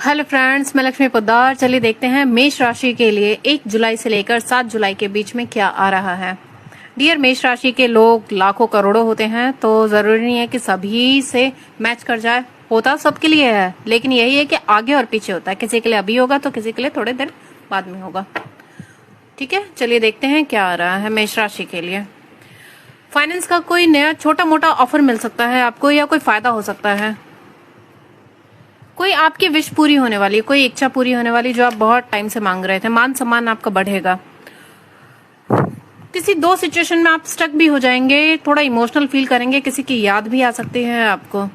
Hello friends, मैं लक्ष्मी पोद्दार। चलिए देखते हैं मेष राशि के लिए 1 जुलाई से लेकर 7 जुलाई के बीच में क्या आ रहा है। डियर मेष राशि के लोग लाखों करोड़ों होते हैं, तो जरूरी नहीं है कि सभी से मैच कर जाए। होता सबके लिए है, लेकिन यही है कि आगे और पीछे होता है। किसी के लिए अभी होगा तो किसी के लिए थोड़े देर बाद में होगा। ठीक है, चलिए देखते हैं क्या आ रहा है मेष राशि के लिए। फाइनेंस का कोई नया छोटा मोटा ऑफर मिल सकता है आपको, या कोई फायदा हो सकता है। कोई आपकी विश पूरी होने वाली, कोई इच्छा पूरी होने वाली जो आप बहुत टाइम से मांग रहे थे। मान सम्मान आपका बढ़ेगा। किसी दो सिचुएशन में आप स्टक भी हो जाएंगे, थोड़ा इमोशनल फील करेंगे, किसी की याद भी आ सकती है आपको।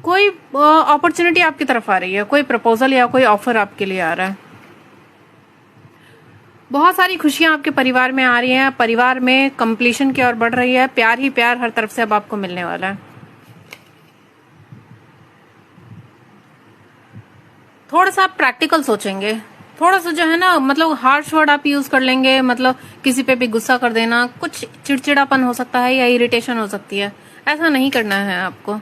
कोई अपॉर्चुनिटी आपकी तरफ आ रही है, कोई प्रपोजल या कोई ऑफर आपके लिए आ रहा है। बहुत सारी खुशियां आपके परिवार में आ रही हैं। परिवार में कंप्लीशन की ओर बढ़ रही है। प्यार ही प्यार हर तरफ से अब आपको मिलने वाला है। थोड़ा सा आप प्रैक्टिकल सोचेंगे, थोड़ा सा जो है ना, मतलब हार्श वर्ड आप यूज कर लेंगे, मतलब किसी पे भी गुस्सा कर देना, कुछ चिड़चिड़ापन हो सकता है या इरिटेशन हो सकती है। ऐसा नहीं करना है आपको।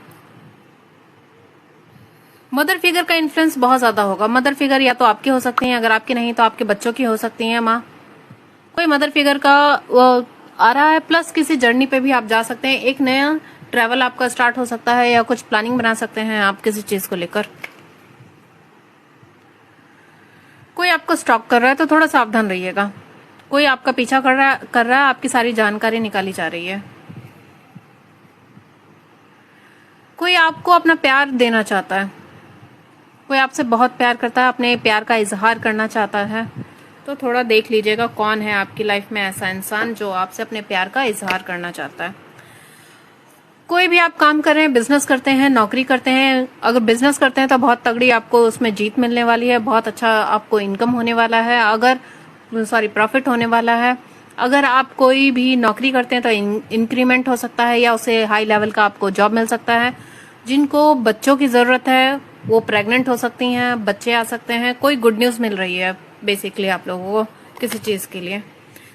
मदर फिगर का इन्फ्लुएंस बहुत ज्यादा होगा। मदर फिगर या तो आपकी हो सकती है, अगर आपकी नहीं तो आपके बच्चों की हो सकती है माँ। कोई मदर फिगर का वो आ रहा है। प्लस किसी जर्नी पे भी आप जा सकते हैं। एक नया ट्रैवल आपका स्टार्ट हो सकता है, या कुछ प्लानिंग बना सकते हैं आप किसी चीज को लेकर। कोई आपको स्टॉक कर रहा है तो थोड़ा सावधान रहिएगा। कोई आपका पीछा कर रहा है, आपकी सारी जानकारी निकाली जा रही है। कोई आपको अपना प्यार देना चाहता है, कोई आपसे बहुत प्यार करता है, अपने प्यार का इजहार करना चाहता है। तो थोड़ा देख लीजिएगा कौन है आपकी लाइफ में ऐसा इंसान जो आपसे अपने प्यार का इजहार करना चाहता है। कोई भी आप काम कर रहे हैं, बिजनेस करते हैं, नौकरी करते हैं। अगर बिजनेस करते हैं तो बहुत तगड़ी आपको उसमें जीत मिलने वाली है। बहुत अच्छा आपको इनकम होने वाला है, प्रॉफिट होने वाला है। अगर आप कोई भी नौकरी करते हैं तो इंक्रीमेंट हो सकता है, या उसे हाई लेवल का आपको जॉब मिल सकता है। जिनको बच्चों की जरूरत है वो प्रेग्नेंट हो सकती हैं, बच्चे आ सकते हैं। कोई गुड न्यूज मिल रही है बेसिकली आप लोगों को किसी चीज के लिए।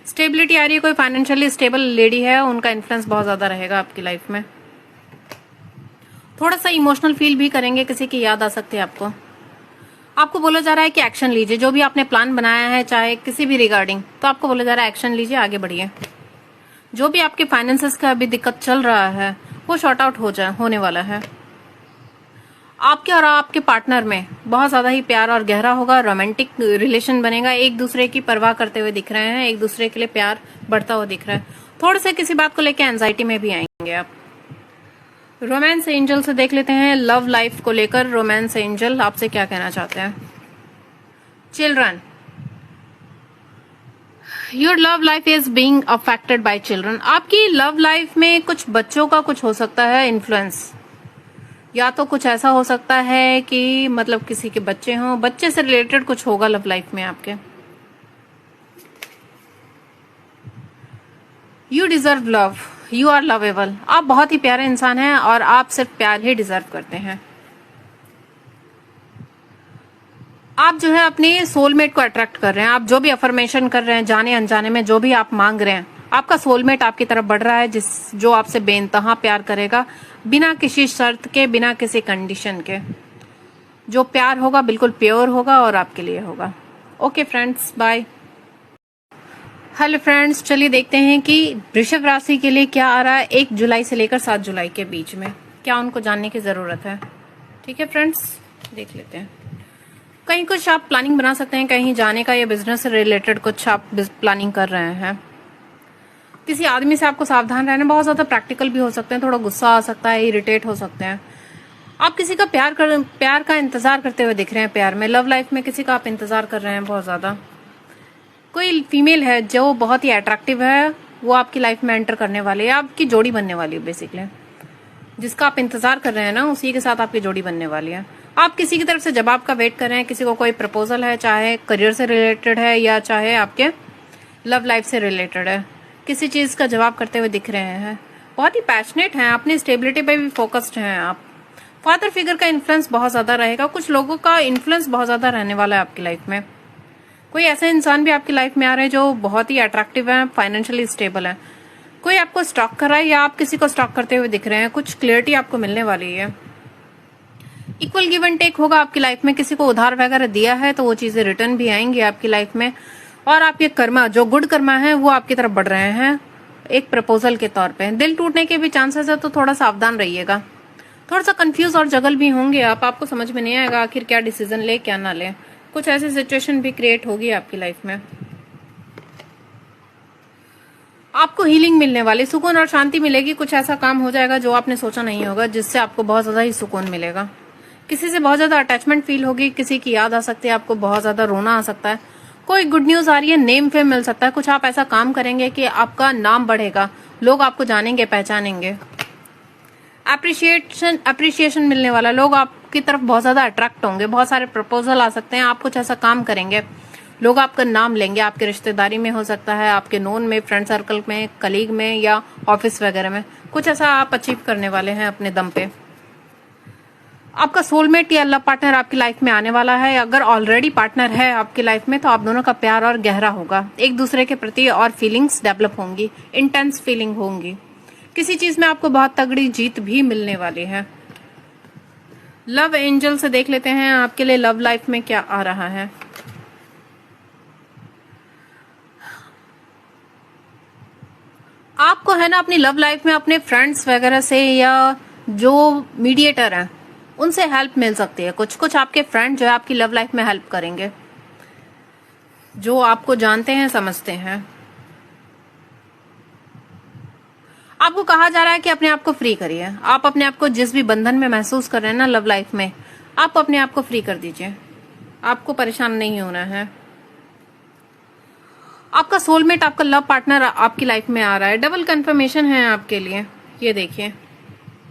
स्टेबिलिटी आ रही है। कोई फाइनेंशियली स्टेबल लेडी है, उनका इन्फ्लुएंस बहुत ज्यादा रहेगा आपकी लाइफ में। थोड़ा सा इमोशनल फील भी करेंगे, किसी की याद आ सकती है आपको। आपको बोला जा रहा है कि एक्शन लीजिए। जो भी आपने प्लान बनाया है, चाहे किसी भी रिगार्डिंग, तो आपको बोला जा रहा है एक्शन लीजिए, आगे बढ़िए। जो भी आपके फाइनेंसेस का अभी दिक्कत चल रहा है वो शॉर्ट आउट होने वाला है। आपके और आपके पार्टनर में बहुत ज्यादा ही प्यार और गहरा होगा। रोमांटिक रिलेशन बनेगा। एक दूसरे की परवाह करते हुए दिख रहे हैं, एक दूसरे के लिए प्यार बढ़ता हुआ दिख रहा है। थोड़े से किसी बात को लेकर एंजाइटी में भी आएंगे आप। रोमांस एंजल से देख लेते हैं लव लाइफ को लेकर। रोमांस एंजल आपसे क्या कहना चाहते हैं। Children, your love life is being affected by children. आपकी लव लाइफ में कुछ बच्चों का कुछ हो सकता है इन्फ्लुएंस। या तो कुछ ऐसा हो सकता है कि मतलब किसी के बच्चे हों, बच्चे से रिलेटेड कुछ होगा लव लाइफ में आपके। You deserve love, you are lovable. आप बहुत ही प्यारे इंसान हैं और आप सिर्फ प्यार ही डिजर्व करते हैं। आप जो है अपने सोलमेट को अट्रैक्ट कर रहे हैं। आप जो भी अफर्मेशन कर रहे हैं, जाने अनजाने में जो भी आप मांग रहे हैं, आपका सोलमेट आपकी तरफ बढ़ रहा है, जो आपसे बेइंतहा प्यार करेगा, बिना किसी शर्त के, बिना किसी कंडीशन के। जो प्यार होगा बिल्कुल प्योर होगा और आपके लिए होगा। Okay friends, bye. Hello friends, चलिए देखते हैं कि वृषभ राशि के लिए क्या आ रहा है 1 जुलाई से लेकर 7 जुलाई के बीच में। क्या उनको जानने की जरूरत है। ठीक है फ्रेंड्स, देख लेते हैं। कहीं कुछ आप प्लानिंग बना सकते हैं, कहीं जाने का, या बिजनेस से रिलेटेड कुछ आप प्लानिंग कर रहे हैं। किसी आदमी से आपको सावधान रहना। बहुत ज्यादा प्रैक्टिकल भी हो सकते हैं, थोड़ा गुस्सा आ सकता है, इरिटेट हो सकते हैं। आप किसी का प्यार का इंतजार करते हुए दिख रहे हैं। प्यार में, लव लाइफ में किसी का आप इंतजार कर रहे हैं बहुत ज्यादा। कोई फीमेल है जो बहुत ही अट्रैक्टिव है, वो आपकी लाइफ में एंटर करने वाली है, आपकी जोड़ी बनने वाली है। बेसिकली जिसका आप इंतजार कर रहे हैं ना, उसी के साथ आपकी जोड़ी बनने वाली है। आप किसी की तरफ से जवाब का वेट कर रहे हैं। किसी को कोई प्रपोजल है, चाहे करियर से रिलेटेड है या चाहे आपके लव लाइफ से रिलेटेड है। किसी चीज का जवाब करते हुए दिख रहे हैं। बहुत ही पैशनेट हैं, अपनी स्टेबिलिटी पे भी फोकस्ड हैं आप। फादर फिगर का इन्फ्लुएंस बहुत ज्यादा रहेगा। कुछ लोगों का इन्फ्लुएंस बहुत ज्यादा रहने वाला है आपकी लाइफ में। कोई ऐसे इंसान भी आपकी लाइफ में आ रहे हैं जो बहुत ही अट्रैक्टिव है, फाइनेंशियली स्टेबल है। कोई आपको स्टॉक कर रहा है या आप किसी को स्टॉक करते हुए दिख रहे हैं। कुछ क्लियरिटी आपको मिलने वाली है। इक्वल गिव एंड टेक होगा आपकी लाइफ में। किसी को उधार वगैरह दिया है तो वो चीजें रिटर्न भी आएंगी आपकी लाइफ में, और आपके कर्मा जो गुड कर्मा है वो आपकी तरफ बढ़ रहे हैं एक प्रपोजल के तौर पे। दिल टूटने के भी चांसेस है, तो थोड़ा सावधान रहिएगा। थोड़ा सा कंफ्यूज और जगल भी होंगे आपको समझ में नहीं आएगा आखिर क्या डिसीजन ले क्या ना ले। कुछ ऐसी सिचुएशन भी क्रिएट होगी आपकी लाइफ में। आपको हीलिंग मिलने वाली, सुकून और शांति मिलेगी। कुछ ऐसा काम हो जाएगा जो आपने सोचा नहीं होगा, जिससे आपको बहुत ज्यादा ही सुकून मिलेगा। किसी से बहुत ज्यादा अटैचमेंट फील होगी, किसी की याद आ सकती है, आपको बहुत ज्यादा रोना आ सकता है। कोई गुड न्यूज आ रही है, नेम फेम मिल सकता है। कुछ आप ऐसा काम करेंगे कि आपका नाम बढ़ेगा, लोग आपको जानेंगे पहचानेंगे। अप्रिशिएशन मिलने वाला, लोग आपकी तरफ बहुत ज्यादा अट्रैक्ट होंगे। बहुत सारे प्रपोजल आ सकते हैं। आप कुछ ऐसा काम करेंगे, लोग आपका नाम लेंगे। आपके रिश्तेदारी में हो सकता है, आपके नोन में, फ्रेंड सर्कल में, कलीग में, या ऑफिस वगैरह में। कुछ ऐसा आप अचीव करने वाले हैं अपने दम पे। आपका सोलमेट या लव पार्टनर आपकी लाइफ में आने वाला है। अगर ऑलरेडी पार्टनर है आपकी लाइफ में तो आप दोनों का प्यार और गहरा होगा। एक दूसरे के प्रति और फीलिंग्स डेवलप होंगी, इंटेंस फीलिंग होंगी। किसी चीज में आपको बहुत तगड़ी जीत भी मिलने वाली है। लव एंजल से देख लेते हैं आपके लिए लव लाइफ में क्या आ रहा है। आपको है ना अपनी लव लाइफ में अपने फ्रेंड्स वगैरह से या जो मीडिएटर हैं उनसे हेल्प मिल सकती है। कुछ कुछ आपके फ्रेंड जो है आपकी लव लाइफ में हेल्प करेंगे, जो आपको जानते हैं समझते हैं। आपको कहा जा रहा है कि अपने आप को फ्री करिए। आप अपने आप को जिस भी बंधन में महसूस कर रहे हैं ना लव लाइफ में, आप अपने आप को फ्री कर दीजिए। आपको परेशान नहीं होना है। आपका सोलमेट, आपका लव पार्टनर आपकी लाइफ में आ रहा है। डबल कंफर्मेशन है आपके लिए, ये देखिए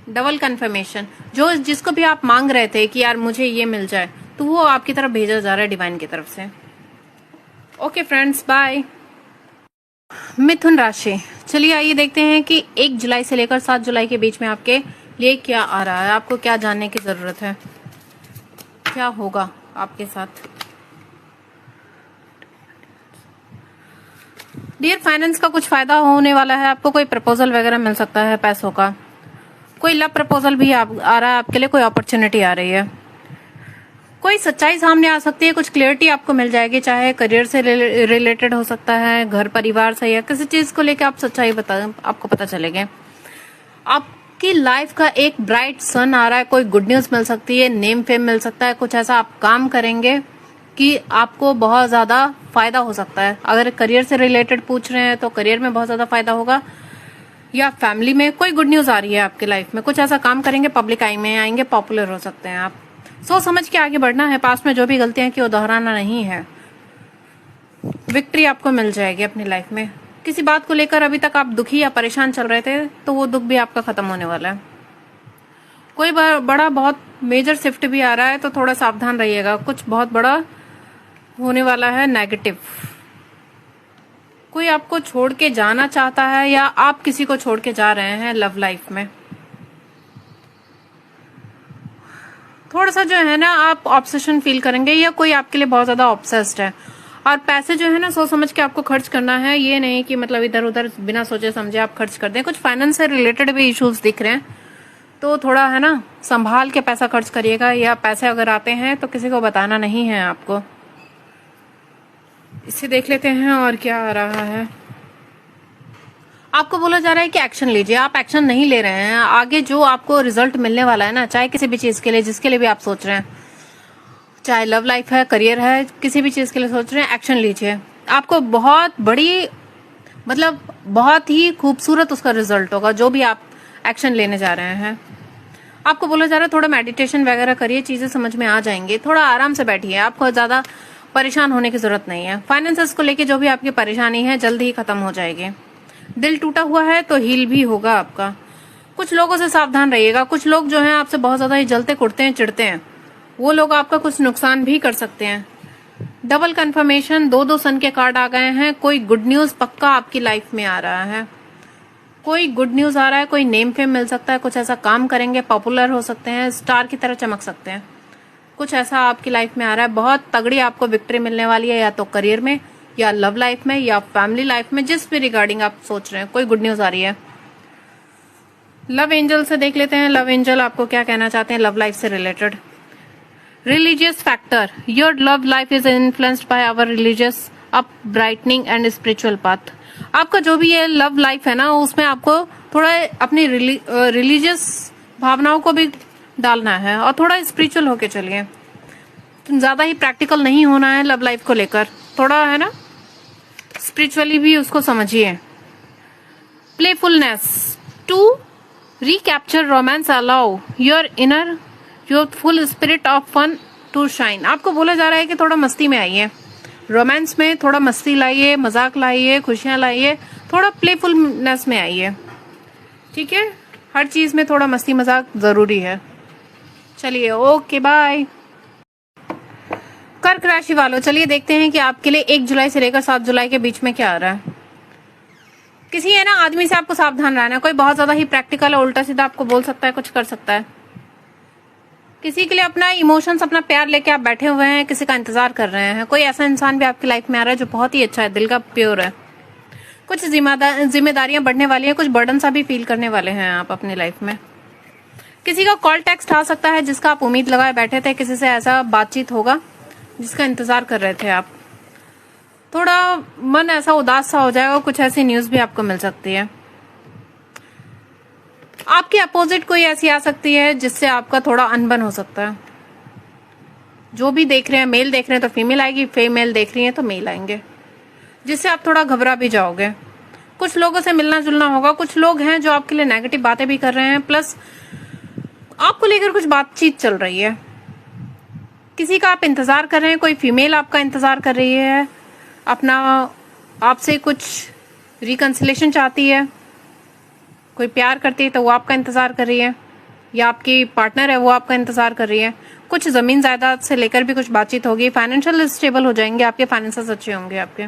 डबल कंफर्मेशन। जो जिसको भी आप मांग रहे थे कि यार मुझे ये मिल जाए, तो वो आपकी तरफ भेजा जा रहा है डिवाइन की तरफ से। Okay friends, bye. मिथुन राशि, चलिए आइए देखते हैं कि 1 जुलाई से लेकर 7 जुलाई के बीच में आपके लिए क्या आ रहा है। आपको क्या जानने की जरूरत है, क्या होगा आपके साथ। डियर, फाइनेंस का कुछ फायदा होने वाला है। आपको कोई प्रपोजल वगैरह मिल सकता है पैसों का। कोई लव प्रपोजल भी आ रहा है आपके लिए, कोई अपॉर्चुनिटी आ रही है। कोई सच्चाई सामने आ सकती है, कुछ क्लियरिटी आपको मिल जाएगी। चाहे करियर से रिलेटेड हो सकता है, घर परिवार से, या किसी चीज को लेकर आप सच्चाई आपको पता चलेगा। आपकी लाइफ का एक ब्राइट सन आ रहा है। कोई गुड न्यूज मिल सकती है, नेम फेम मिल सकता है। कुछ ऐसा आप काम करेंगे कि आपको बहुत ज्यादा फायदा हो सकता है। अगर करियर से रिलेटेड पूछ रहे हैं तो करियर में बहुत ज्यादा फायदा होगा, या फैमिली में कोई गुड न्यूज आ रही है आपकी लाइफ में। कुछ ऐसा काम करेंगे, पब्लिक आई में आएंगे, पॉपुलर हो सकते हैं आप। सोच समझ के आगे बढ़ना है। पास्ट में जो भी गलतियां की वो दोहराना नहीं है। विक्ट्री आपको मिल जाएगी अपनी लाइफ में। किसी बात को लेकर अभी तक आप दुखी या परेशान चल रहे थे तो वो दुख भी आपका खत्म होने वाला है। कोई बड़ा बहुत मेजर शिफ्ट भी आ रहा है, तो थोड़ा सावधान रहिएगा। कुछ बहुत बड़ा होने वाला है नेगेटिव। कोई आपको छोड़ के जाना चाहता है या आप किसी को छोड़ के जा रहे हैं लव लाइफ में। थोड़ा सा जो है ना आप ऑब्सेशन फील करेंगे, या कोई आपके लिए बहुत ज्यादा ऑब्सेस्ड है। और पैसे जो है ना सोच समझ के आपको खर्च करना है। ये नहीं कि मतलब इधर उधर बिना सोचे समझे आप खर्च कर दें। कुछ फाइनेंस से रिलेटेड भी इश्यूज दिख रहे हैं, तो थोड़ा है ना संभाल के पैसा खर्च करिएगा। या पैसे अगर आते हैं तो किसी को बताना नहीं है आपको। इसे देख लेते हैं और क्या आ रहा है। आपको बोला जा रहा है कि एक्शन लीजिए। आप एक्शन नहीं ले रहे हैं। आगे जो आपको रिजल्ट मिलने वाला है ना, चाहे किसी भी चीज के लिए, जिसके लिए भी आप सोच रहे हैं, चाहे लव लाइफ है, करियर है, किसी भी चीज के लिए सोच रहे हैं, एक्शन लीजिए। आपको बहुत बड़ी मतलब बहुत ही खूबसूरत उसका रिजल्ट होगा जो भी आप एक्शन लेने जा रहे हैं। आपको बोला जा रहा है थोड़ा मेडिटेशन वगैरह करिए, चीजें समझ में आ जाएंगी। थोड़ा आराम से बैठिए, आपको ज्यादा परेशान होने की जरूरत नहीं है। फाइनेंसेस को लेके जो भी आपकी परेशानी है जल्द ही खत्म हो जाएगी। दिल टूटा हुआ है तो हील भी होगा आपका। कुछ लोगों से सावधान रहिएगा। कुछ लोग जो हैं आपसे बहुत ज्यादा ही जलते कुटते हैं, चिढ़ते हैं। वो लोग आपका कुछ नुकसान भी कर सकते हैं। डबल कंफर्मेशन, 2-2 सन के कार्ड आ गए हैं। कोई गुड न्यूज पक्का आपकी लाइफ में आ रहा है। कोई गुड न्यूज आ रहा है, कोई नेम फेम मिल सकता है। कुछ ऐसा काम करेंगे, पॉपुलर हो सकते हैं, स्टार की तरह चमक सकते हैं। कुछ ऐसा आपकी लाइफ में आ रहा है। बहुत तगड़ी आपको विक्ट्री मिलने वाली है, या तो करियर में, या लव लाइफ में, या फैमिली लाइफ में, जिस भी रिगार्डिंग आप सोच रहे हैं कोई गुड न्यूज आ रही है। लव एंजल से देख लेते हैं, लव एंजल आपको क्या कहना चाहते हैं लव लाइफ से related. Religious factor, your love life is influenced by our religious up brightening and spiritual path. आपका जो भी ये लव लाइफ है ना, उसमें आपको थोड़ा अपनी रिलीजियस भावनाओं को भी डालना है और थोड़ा स्पिरिचुअल होके चलिए। ज्यादा ही प्रैक्टिकल नहीं होना है लव लाइफ को लेकर, थोड़ा है ना स्पिरिचुअली भी उसको समझिए। Playfulness, to recapture romance allow your inner youthful spirit of fun to shine. आपको बोला जा रहा है कि थोड़ा मस्ती में आइए, रोमांस में थोड़ा मस्ती लाइए, मजाक लाइए, खुशियां लाइए, थोड़ा प्लेफुलनेस में आइए। ठीक है, हर चीज में थोड़ा मस्ती मजाक जरूरी है। चलिए ओके बाय। कर्क राशि वालों, चलिए देखते हैं कि आपके लिए 1 जुलाई से लेकर 7 जुलाई के बीच में क्या आ रहा है। किसी है ना आदमी से आपको सावधान रहना है। कोई बहुत ज्यादा ही प्रैक्टिकल है, उल्टा सीधा आपको बोल सकता है, कुछ कर सकता है। किसी के लिए अपना इमोशंस, अपना प्यार लेके आप बैठे हुए हैं, किसी का इंतजार कर रहे हैं। कोई ऐसा इंसान भी आपकी लाइफ में आ रहा है जो बहुत ही अच्छा है, दिल का प्योर है। कुछ जिम्मेदारियां बढ़ने वाली हैं, कुछ बर्डन सा भी फील करने वाले हैं आप अपनी लाइफ में। किसी का कॉल टेक्स्ट आ सकता है जिसका आप उम्मीद लगाए बैठे थे, किसी से ऐसा बातचीत होगा जिसका इंतजार कर रहे थे आप। थोड़ा मन ऐसा उदास सा हो जाएगा, कुछ ऐसी न्यूज भी आपको मिल सकती है। आपके अपोजिट कोई ऐसी आ सकती है जिससे आपका थोड़ा अनबन हो सकता है। जो भी देख रहे हैं, मेल देख रहे हैं तो फीमेल आएगी, फीमेल देख रही है तो मेल आएंगे, जिससे आप थोड़ा घबरा भी जाओगे। कुछ लोगों से मिलना जुलना होगा। कुछ लोग हैं जो आपके लिए नेगेटिव बातें भी कर रहे हैं, प्लस आपको लेकर कुछ बातचीत चल रही है। किसी का आप इंतजार कर रहे हैं, कोई फीमेल आपका इंतजार कर रही है, अपना आपसे कुछ रिकंसिलेशन चाहती है। कोई प्यार करती है तो वो आपका इंतजार कर रही है, या आपकी पार्टनर है वो आपका इंतजार कर रही है। कुछ जमीन जायदाद से लेकर भी कुछ बातचीत होगी। फाइनेंशियल स्टेबल हो जाएंगे, आपके फाइनेंसेस अच्छे होंगे आपके।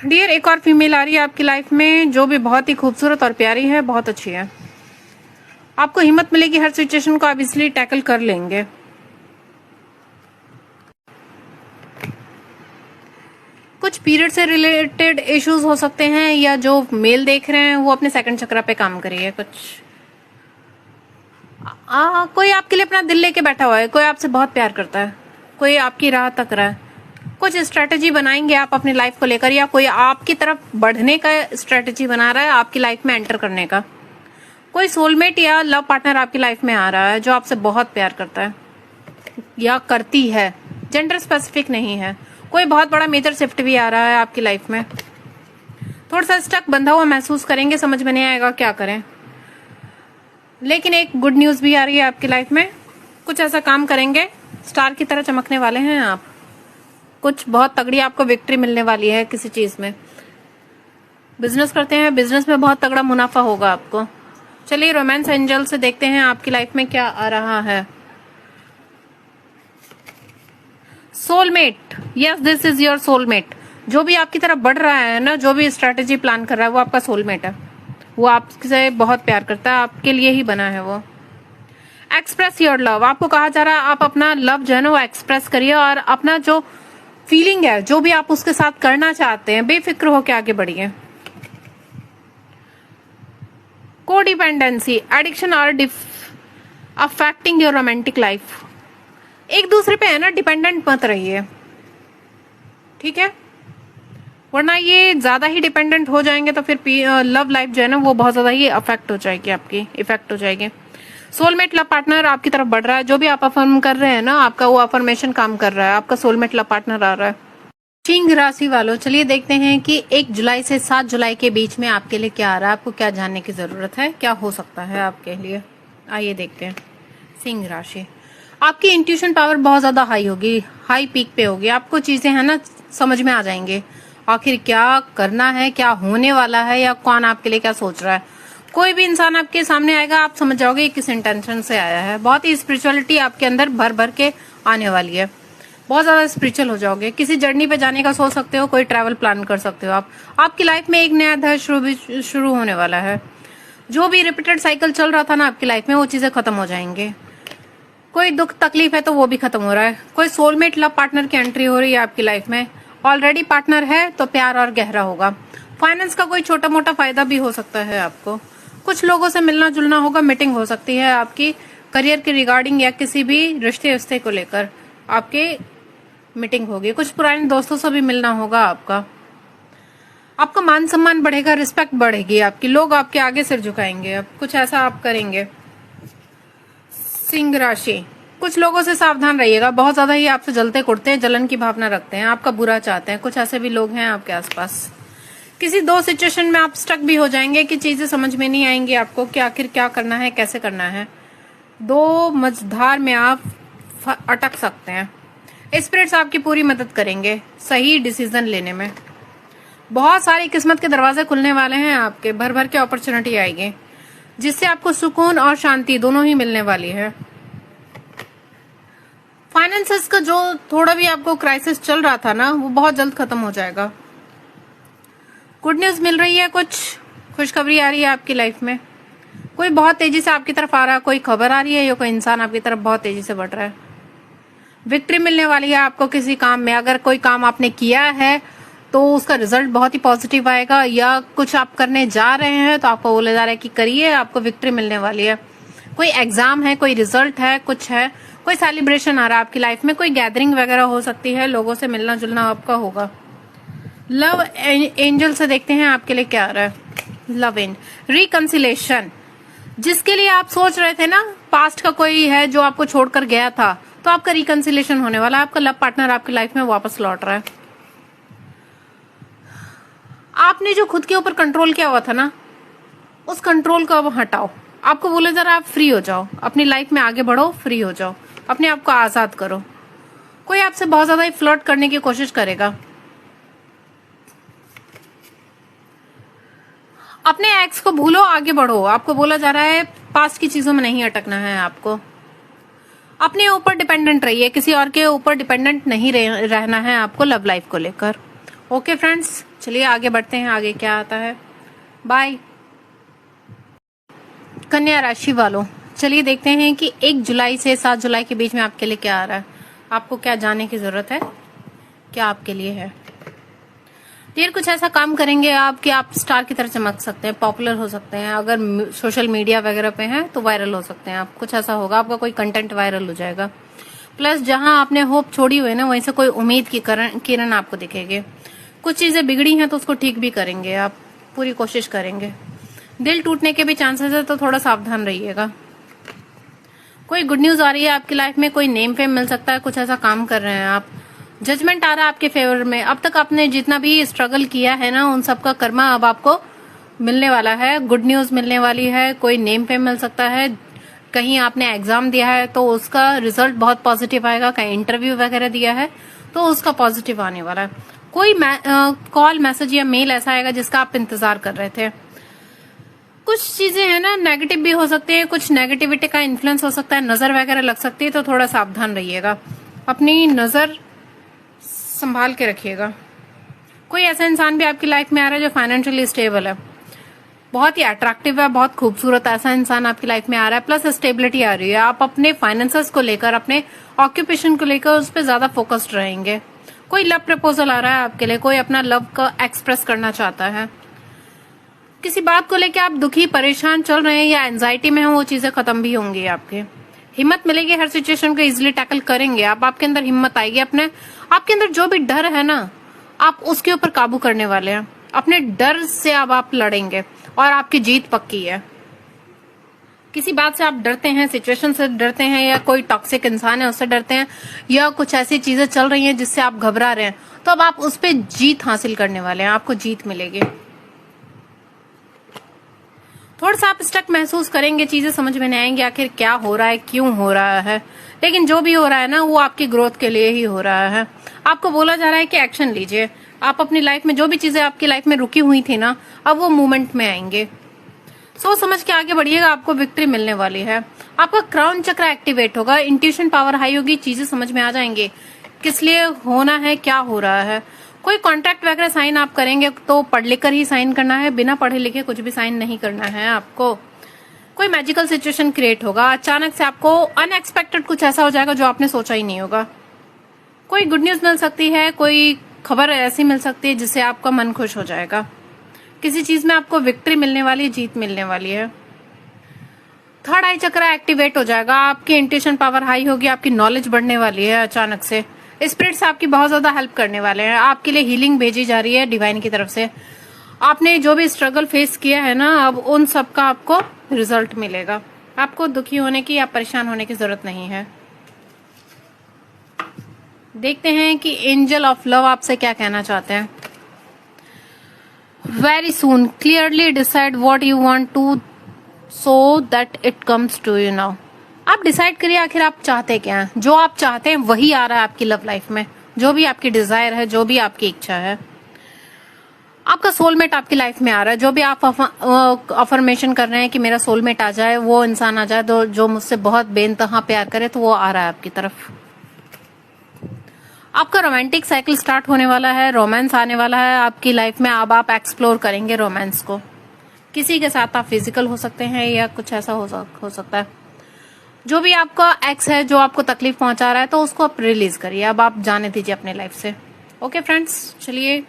डियर, एक और फीमेल आ रही है आपकी लाइफ में जो भी बहुत ही खूबसूरत और प्यारी है, बहुत अच्छी है। आपको हिम्मत मिलेगी, हर सिचुएशन को आप इजिली टैकल कर लेंगे। कुछ पीरियड से रिलेटेड इश्यूज हो सकते हैं, या जो मेल देख रहे हैं वो अपने सेकंड चक्र पे काम करिए। कुछ कोई आपके लिए अपना दिल लेके बैठा हुआ है, कोई आपसे बहुत प्यार करता है, कोई आपकी राह तक रहा है। कुछ स्ट्रेटेजी बनाएंगे आप अपनी लाइफ को लेकर, या कोई आपकी तरफ बढ़ने का स्ट्रेटेजी बना रहा है, आपकी लाइफ में एंटर करने का। कोई सोलमेट या लव पार्टनर आपकी लाइफ में आ रहा है जो आपसे बहुत प्यार करता है या करती है, जेंडर स्पेसिफिक नहीं है। कोई बहुत बड़ा मेजर शिफ्ट भी आ रहा है आपकी लाइफ में। थोड़ा सा स्टक बंधा हुआ महसूस करेंगे, समझ में नहीं आएगा क्या करें। लेकिन एक गुड न्यूज भी आ रही है आपकी लाइफ में। कुछ ऐसा काम करेंगे, स्टार की तरह चमकने वाले हैं आप। कुछ बहुत तगड़ी आपको विक्ट्री मिलने वाली है किसी चीज में। बिजनेस करते हैं, बिजनेस में बहुत तगड़ा मुनाफा होगा आपको। चलिए रोमांस एंजल से देखते हैं आपकी लाइफ में क्या आ रहा है। Soulmate, yes this is your soulmate. जो भी आपकी तरफ बढ़ रहा है ना, जो भी स्ट्रेटेजी प्लान कर रहा है, वो आपका सोलमेट है। वो आपसे बहुत प्यार करता है, आपके लिए ही बना है वो। एक्सप्रेस योर लव, आपको कहा जा रहा है आप अपना लव जो है ना वो एक्सप्रेस करिए, और अपना जो फीलिंग है, जो भी आप उसके साथ करना चाहते हैं, बेफिक्र होकर आगे बढ़िए। कोडिपेंडेंसी, एडिक्शन और अफेक्टिंग योर रोमांटिक लाइफ। एक दूसरे पे है ना डिपेंडेंट मत रहिए, ठीक है, वरना ये ज्यादा ही डिपेंडेंट हो जाएंगे तो फिर लव लाइफ जो है ना वो बहुत ज्यादा ही अफेक्ट हो जाएगी, आपकी इफेक्ट हो जाएगी। सोलमेट लव पार्टनर आपकी तरफ बढ़ रहा है। जो भी आप अफर्म कर रहे हैं ना, आपका वो अफर्मेशन काम कर रहा है, आपका सोलमेट लव पार्टनर आ रहा है। सिंह राशि वालों, चलिए देखते हैं कि 1 जुलाई से 7 जुलाई के बीच में आपके लिए क्या आ रहा है। आपको क्या जानने की जरूरत है, क्या हो सकता है आपके लिए, आइए देखते हैं। सिंह राशि, आपकी इंट्यूशन पावर बहुत ज्यादा हाई होगी, हाई पीक पे होगी। आपको चीजें है ना समझ में आ जाएंगे, आखिर क्या करना है, क्या होने वाला है, या कौन आपके लिए क्या सोच रहा है। कोई भी इंसान आपके सामने आएगा, आप समझ जाओगे किस इंटेंशन से आया है। बहुत ही स्पिरिचुअलिटी आपके अंदर भर भर के आने वाली है, बहुत ज्यादा स्पिरिचुअल हो जाओगे। किसी जर्नी पे जाने का सोच सकते हो, कोई ट्रैवल प्लान कर सकते हो आप। आपकी लाइफ में एक नया अध्याय शुरू होने वाला है। जो भी रिपीटेड साइकिल चल रहा था ना आपकी लाइफ में, वो चीजें खत्म हो जाएंगे। कोई दुख तकलीफ है तो वो भी खत्म हो रहा है। कोई सोलमेट लव पार्टनर की एंट्री हो रही है आपकी लाइफ में। ऑलरेडी पार्टनर है तो प्यार और गहरा होगा। फाइनेंस का कोई छोटा मोटा फायदा भी हो सकता है आपको। कुछ लोगों से मिलना जुलना होगा, मीटिंग हो सकती है आपकी। करियर के रिगार्डिंग या किसी भी रिश्ते को लेकर आपके मीटिंग होगी। कुछ पुराने दोस्तों से भी मिलना होगा आपका मान सम्मान बढ़ेगा, रिस्पेक्ट बढ़ेगी आपकी, लोग आपके आगे सिर झुकाएंगे। अब कुछ ऐसा आप करेंगे। सिंह राशि, कुछ लोगों से सावधान रहिएगा, बहुत ज्यादा ही आपसे जलते कुटते हैं, जलन की भावना रखते हैं, आपका बुरा चाहते हैं। कुछ ऐसे भी लोग हैं आपके आसपास। किसी दो सिचुएशन में आप स्टक भी हो जाएंगे कि चीजें समझ में नहीं आएंगी आपको कि आखिर क्या करना है, कैसे करना है। दो मझधार में आप अटक सकते हैं। स्पिरिट्स आपकी पूरी मदद करेंगे सही डिसीजन लेने में। बहुत सारी किस्मत के दरवाजे खुलने वाले हैं आपके, भर भर के अपॉर्चुनिटी आएगी जिससे आपको सुकून और शांति दोनों ही मिलने वाली है। फाइनेंसेस का जो थोड़ा भी आपको क्राइसिस चल रहा था ना, वो बहुत जल्द खत्म हो जाएगा। गुड न्यूज मिल रही है, कुछ खुशखबरी आ रही है आपकी लाइफ में। कोई बहुत तेजी से आपकी तरफ आ रहा है, कोई खबर आ रही है या कोई इंसान आपकी तरफ बहुत तेजी से बढ़ रहा है। विक्ट्री मिलने वाली है आपको किसी काम में। अगर कोई काम आपने किया है तो उसका रिजल्ट बहुत ही पॉजिटिव आएगा, या कुछ आप करने जा रहे हैं तो आपको बोला जा रहा है कि करिए, आपको विक्ट्री मिलने वाली है। कोई एग्जाम है, कोई रिजल्ट है, कुछ है, कोई सेलिब्रेशन आ रहा है आपकी लाइफ में, कोई गैदरिंग वगैरह हो सकती है, लोगों से मिलना जुलना आपका होगा। लव एंजल से देखते हैं आपके लिए क्या आ रहा है। लव एंड रिकंसिलेशन, जिसके लिए आप सोच रहे थे ना, पास्ट का कोई है जो आपको छोड़कर गया था, तो आपका रिकंसिलेशन होने वाला है। आपका लव पार्टनर आपकी लाइफ में वापस लौट रहा है। आपने जो खुद के ऊपर कंट्रोल किया हुआ था ना, उस कंट्रोल को अब हटाओ। आपको बोले जरा आप फ्री हो जाओ, अपनी लाइफ में आगे बढ़ो, फ्री हो जाओ, अपने आप को आजाद करो। कोई आपसे बहुत ज्यादा ही फ्लर्ट करने की कोशिश करेगा। अपने एक्स को भूलो, आगे बढ़ो। आपको बोला जा रहा है पास्ट की चीजों में नहीं अटकना है आपको। अपने ऊपर डिपेंडेंट रहिए, किसी और के ऊपर डिपेंडेंट नहीं रहना है आपको लव लाइफ को लेकर। ओके फ्रेंड्स, चलिए आगे बढ़ते हैं, आगे क्या आता है। बाय। कन्या राशि वालों, चलिए देखते हैं कि 1 जुलाई से 7 जुलाई के बीच में आपके लिए क्या आ रहा है। आपको क्या जानने की जरूरत है, क्या आपके लिए है। फिर कुछ ऐसा काम करेंगे आप कि आप स्टार की तरह चमक सकते हैं, पॉपुलर हो सकते हैं। अगर सोशल मीडिया वगैरह पे हैं तो वायरल हो सकते हैं आप। कुछ ऐसा होगा, आपका कोई कंटेंट वायरल हो जाएगा। प्लस जहां आपने होप छोड़ी हुई है ना, वहीं से कोई उम्मीद की किरण आपको दिखेगी। कुछ चीजें बिगड़ी हैं तो उसको ठीक भी करेंगे आप, पूरी कोशिश करेंगे। दिल टूटने के भी चांसेस है तो थोड़ा सावधान रहिएगा। कोई गुड न्यूज आ रही है आपकी लाइफ में, कोई नेम फेम मिल सकता है। कुछ ऐसा काम कर रहे हैं आप, जजमेंट आ रहा है आपके फेवर में। अब तक आपने जितना भी स्ट्रगल किया है ना, उन सबका कर्मा अब आपको मिलने वाला है। गुड न्यूज मिलने वाली है, कोई नेम फेम मिल सकता है। कहीं आपने एग्जाम दिया है तो उसका रिजल्ट बहुत पॉजिटिव आएगा। कहीं इंटरव्यू वगैरह दिया है तो उसका पॉजिटिव आने वाला है। कोई कॉल मैसेज या मेल ऐसा आएगा जिसका आप इंतजार कर रहे थे। कुछ चीजें है ना नेगेटिव भी हो सकती है, कुछ नेगेटिविटी का इन्फ्लुएंस हो सकता है, नजर वगैरह लग सकती है, तो थोड़ा सावधान रहिएगा, अपनी नजर संभाल के रखिएगा। कोई ऐसा इंसान भी आपकी लाइफ में आ रहा है जो फाइनेंशियली स्टेबल है, बहुत ही अट्रैक्टिव है, बहुत खूबसूरत ऐसा इंसान आपकी लाइफ में आ रहा है। प्लस स्टेबिलिटी आ रही है। आप अपने फाइनेंसेस को लेकर, अपने ऑक्यूपेशन को लेकर उस पर ज्यादा फोकस्ड रहेंगे। कोई लव प्रपोजल आ रहा है आपके लिए, कोई अपना लव का एक्सप्रेस करना चाहता है। किसी बात को लेकर आप दुखी परेशान चल रहे हैं या एंजाइटी में हैं, वो चीजें खत्म भी होंगी। आपकी हिम्मत मिलेगी, हर सिचुएशन को इजीली टैकल करेंगे आप। आपके अंदर हिम्मत आएगी। आपके अंदर जो भी डर है ना, आप उसके ऊपर काबू करने वाले हैं। अपने डर से अब आप लड़ेंगे और आपकी जीत पक्की है। किसी बात से आप डरते हैं, सिचुएशन से डरते हैं, या कोई टॉक्सिक इंसान है उससे डरते हैं, या कुछ ऐसी चीजें चल रही हैं जिससे आप घबरा रहे हैं, तो अब आप उस पर जीत हासिल करने वाले हैं। आपको जीत मिलेगी। थोड़ा सा आप स्टक महसूस करेंगे, चीजें समझ में नहीं आएंगी आखिर क्या हो रहा है, क्यों हो रहा है। लेकिन जो भी हो रहा है ना, वो आपकी ग्रोथ के लिए ही हो रहा है। आपको बोला जा रहा है कि एक्शन लीजिए। आप अपनी लाइफ में जो भी चीजें आपकी लाइफ में रुकी हुई थी ना, अब वो मूवमेंट में आएंगे। सोच समझ के आगे बढ़िएगा, आपको विक्ट्री मिलने वाली है। आपका क्राउन चक्र एक्टिवेट होगा, इंट्यूशन पावर हाई होगी, चीजें समझ में आ जाएंगी किस लिए होना है, क्या हो रहा है। कोई कॉन्ट्रैक्ट वगैरह साइन आप करेंगे तो पढ़ लिख कर ही साइन करना है, बिना पढ़े लिखे कुछ भी साइन नहीं करना है आपको। कोई मैजिकल सिचुएशन क्रिएट होगा, अचानक से आपको अनएक्सपेक्टेड कुछ ऐसा हो जाएगा जो आपने सोचा ही नहीं होगा। कोई गुड न्यूज मिल सकती है, कोई खबर ऐसी मिल सकती है जिससे आपका मन खुश हो जाएगा। किसी चीज में आपको विक्ट्री मिलने वाली, जीत मिलने वाली है। थर्ड आई चक्र एक्टिवेट हो जाएगा, आपकी इंट्यूशन पावर हाई होगी, आपकी नॉलेज बढ़ने वाली है। अचानक से स्पिरिट्स आपकी बहुत ज्यादा हेल्प करने वाले हैं, आपके लिए हीलिंग भेजी जा रही है डिवाइन की तरफ से। आपने जो भी स्ट्रगल फेस किया है ना, अब उन सब का आपको रिजल्ट मिलेगा। आपको दुखी होने की या परेशान होने की जरूरत नहीं है। देखते हैं कि एंजल ऑफ लव आपसे क्या कहना चाहते हैं। Very soon clearly decide what you want to so that it comes to you now. आप डिसाइड करिए आखिर आप चाहते क्या हैं। जो आप चाहते हैं वही आ रहा है आपकी लव लाइफ में। जो भी आपकी डिजायर है, जो भी आपकी इच्छा है, आपका सोलमेट आपकी लाइफ में आ रहा है। जो भी आप अफर्मेशन कर रहे हैं कि मेरा सोलमेट आ जाए, वो इंसान आ जाए तो जो मुझसे बहुत बेइंतहा प्यार करे, तो वो आ रहा है आपकी तरफ। आपका रोमांटिक साइकिल स्टार्ट होने वाला है, रोमांस आने वाला है आपकी लाइफ में। अब आप एक्सप्लोर करेंगे रोमांस को। किसी के साथ आप फिजिकल हो सकते हैं या कुछ ऐसा हो सकता है। जो भी आपका एक्स है जो आपको तकलीफ पहुंचा रहा है, तो उसको आप रिलीज करिए। अब आप जाने दीजिए अपने लाइफ से। ओके फ्रेंड्स, चलिए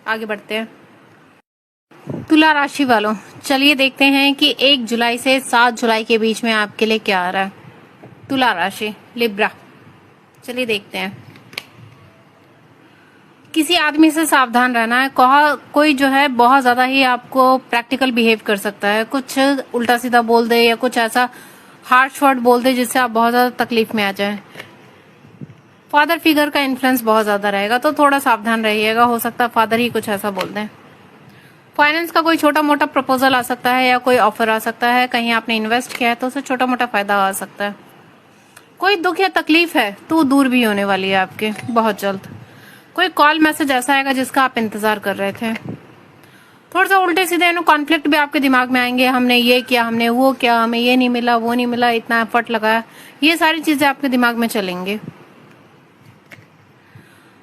आगे बढ़ते हैं। तुला राशि वालों, चलिए देखते हैं कि 1 जुलाई से 7 जुलाई के बीच में आपके लिए क्या आ रहा है। तुला राशि लिब्रा, चलिए देखते हैं। किसी आदमी से सावधान रहना है। कोई जो है बहुत ज्यादा ही आपको प्रैक्टिकल बिहेव कर सकता है, कुछ उल्टा सीधा बोल दे या कुछ ऐसा हार्श वर्ड बोल दे जिससे आप बहुत ज्यादा तकलीफ में आ जाएं। फादर फिगर का इन्फ्लुएंस बहुत ज्यादा रहेगा, तो थोड़ा सावधान रहिएगा। हो सकता है फादर ही कुछ ऐसा बोल दें। फाइनेंस का कोई छोटा मोटा प्रपोजल आ सकता है या कोई ऑफर आ सकता है। कहीं आपने इन्वेस्ट किया है तो उससे छोटा मोटा फायदा आ सकता है। कोई दुख या तकलीफ है तो दूर भी होने वाली है आपके बहुत जल्द। कोई कॉल मैसेज ऐसा आएगा जिसका आप इंतजार कर रहे थे। थोड़ा सा उल्टे सीधे कॉन्फ्लिक्ट भी आपके दिमाग में आएंगे। हमने ये किया, हमने वो किया, हमें ये नहीं मिला, वो नहीं मिला, इतना एफर्ट लगाया, ये सारी चीजें आपके दिमाग में चलेंगे।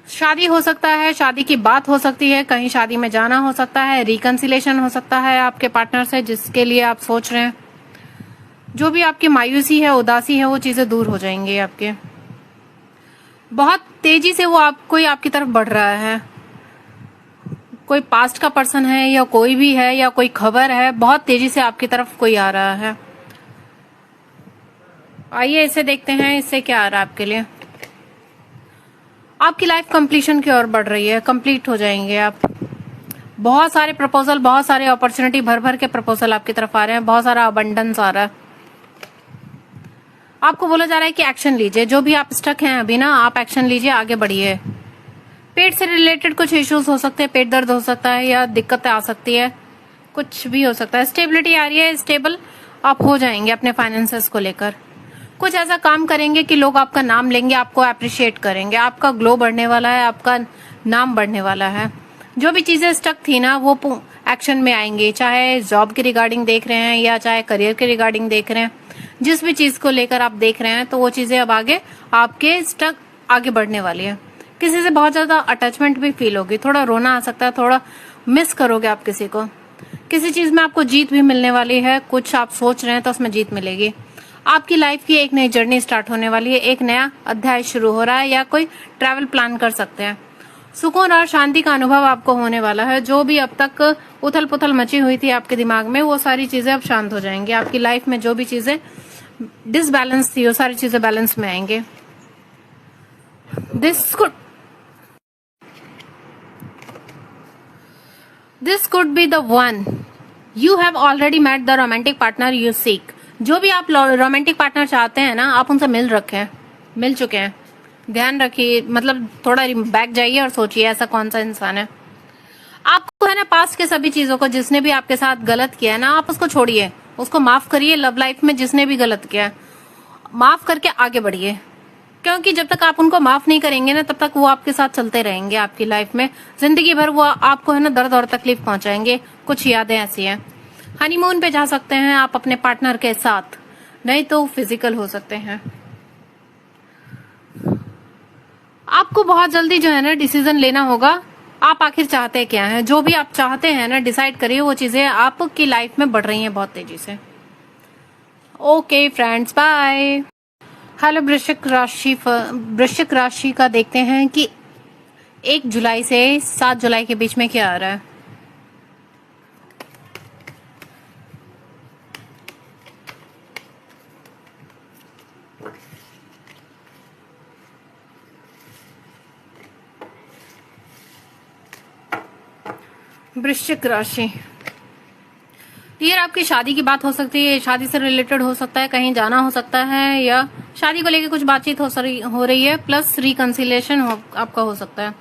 शादी हो सकता है, शादी की बात हो सकती है, कहीं शादी में जाना हो सकता है, रिकंसिलेशन हो सकता है आपके पार्टनर से जिसके लिए आप सोच रहे हैं। जो भी आपकी मायूसी है, उदासी है, वो चीजें दूर हो जाएंगी आपके। बहुत तेजी से वो कोई आपकी तरफ बढ़ रहा है। कोई पास्ट का पर्सन है या कोई भी है या कोई खबर है, बहुत तेजी से आपकी तरफ कोई आ रहा है। आइए इसे देखते हैं, इससे क्या आ रहा है आपके लिए। आपकी लाइफ कंप्लीशन की ओर बढ़ रही है, कंप्लीट हो जाएंगे आप। बहुत सारे प्रपोजल, बहुत सारे अपॉर्चुनिटी, भर भर के प्रपोजल आपकी तरफ आ रहे हैं। बहुत सारा अबंडेंस आ रहा है। आपको बोला जा रहा है कि एक्शन लीजिए। जो भी आप स्टक हैं अभी ना, आप एक्शन लीजिए, आगे बढ़िए। पेट से रिलेटेड कुछ इश्यूज हो सकते हैं, पेट दर्द हो सकता है या दिक्कतें आ सकती है, कुछ भी हो सकता है। स्टेबिलिटी आ रही है, स्टेबल आप हो जाएंगे अपने फाइनेंसेस को लेकर। कुछ ऐसा काम करेंगे कि लोग आपका नाम लेंगे, आपको अप्रिशिएट करेंगे, आपका ग्लो बढ़ने वाला है, आपका नाम बढ़ने वाला है। जो भी चीजें स्टक थी ना, वो एक्शन में आएंगे। चाहे जॉब के रिगार्डिंग देख रहे हैं या चाहे करियर के रिगार्डिंग देख रहे हैं, जिस भी चीज को लेकर आप देख रहे हैं, तो वो चीजें अब आगे आपके स्टक आगे बढ़ने वाली है। किसी से बहुत ज्यादा अटैचमेंट भी फील होगी, थोड़ा रोना आ सकता है, थोड़ा मिस करोगे आप किसी को। किसी चीज में आपको जीत भी मिलने वाली है। कुछ आप सोच रहे हैं तो उसमें जीत मिलेगी। आपकी लाइफ की एक नई जर्नी स्टार्ट होने वाली है, एक नया अध्याय शुरू हो रहा है या कोई ट्रैवल प्लान कर सकते हैं। सुकून और शांति का अनुभव आपको होने वाला है। जो भी अब तक उथल पुथल मची हुई थी आपके दिमाग में, वो सारी चीजें अब शांत हो जाएंगी। आपकी लाइफ में जो भी चीजें डिसबैलेंस थी, वो सारी चीजें बैलेंस में आएंगे। This could be the one. You have already met the romantic partner you seek. जो भी आप रोमांटिक पार्टनर चाहते हैं ना, आप उनसे मिल चुके हैं। ध्यान रखिए, मतलब थोड़ा बैक जाइए और सोचिए ऐसा कौन सा इंसान है। आपको है ना, पास्ट के सभी चीजों को, जिसने भी आपके साथ गलत किया है ना, आप उसको छोड़िए, उसको माफ करिए। लव लाइफ में जिसने भी गलत किया है, माफ करके आगे बढ़िए। क्योंकि जब तक आप उनको माफ नहीं करेंगे ना, तब तक वो आपके साथ चलते रहेंगे आपकी लाइफ में। जिंदगी भर वो आपको है ना दर्द और तकलीफ पहुंचाएंगे। कुछ यादें ऐसी हैं। हनीमून पे जा सकते हैं आप अपने पार्टनर के साथ, नहीं तो फिजिकल हो सकते हैं। आपको बहुत जल्दी जो है ना डिसीजन लेना होगा। आप आखिर चाहते क्या हैं? जो भी आप चाहते हैं ना, डिसाइड करिए। वो चीजें आपकी लाइफ में बढ़ रही हैं बहुत तेजी से। Okay friends, bye. हेलो वृश्चिक राशि का देखते हैं कि 1 जुलाई से 7 जुलाई के बीच में क्या आ रहा है। वृश्चिक राशि, ये आपकी शादी की बात हो सकती है, शादी से रिलेटेड हो सकता है, कहीं जाना हो सकता है, या शादी को लेकर कुछ बातचीत हो रही है, प्लस रिकंसिलेशन आपका हो सकता है,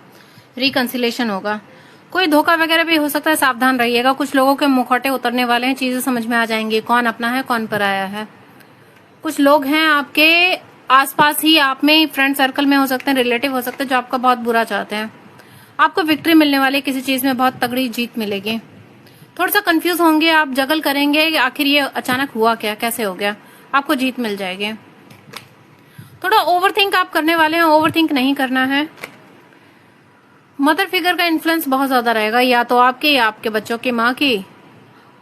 रिकंसिलेशन होगा। कोई धोखा वगैरह भी हो सकता है, सावधान रहिएगा। कुछ लोगों के मुखौटे उतरने वाले हैं, चीजें समझ में आ जाएंगी, कौन अपना है कौन पराया है। कुछ लोग हैं आपके आसपास ही, आप में फ्रेंड सर्कल में हो सकते हैं, रिलेटिव हो सकते हैं, जो आपका बहुत बुरा चाहते हैं। आपको विक्ट्री मिलने वाली, किसी चीज में बहुत तगड़ी जीत मिलेगी। थोड़ा सा कंफ्यूज होंगे आप, जगल करेंगे आखिर ये अचानक हुआ क्या, कैसे हो गया, आपको जीत मिल जाएगी। थोड़ा ओवरथिंक आप करने वाले हैं, ओवरथिंक नहीं करना है। मदर फिगर का इन्फ्लुएंस बहुत ज्यादा रहेगा, या तो आपके या आपके बच्चों की माँ की।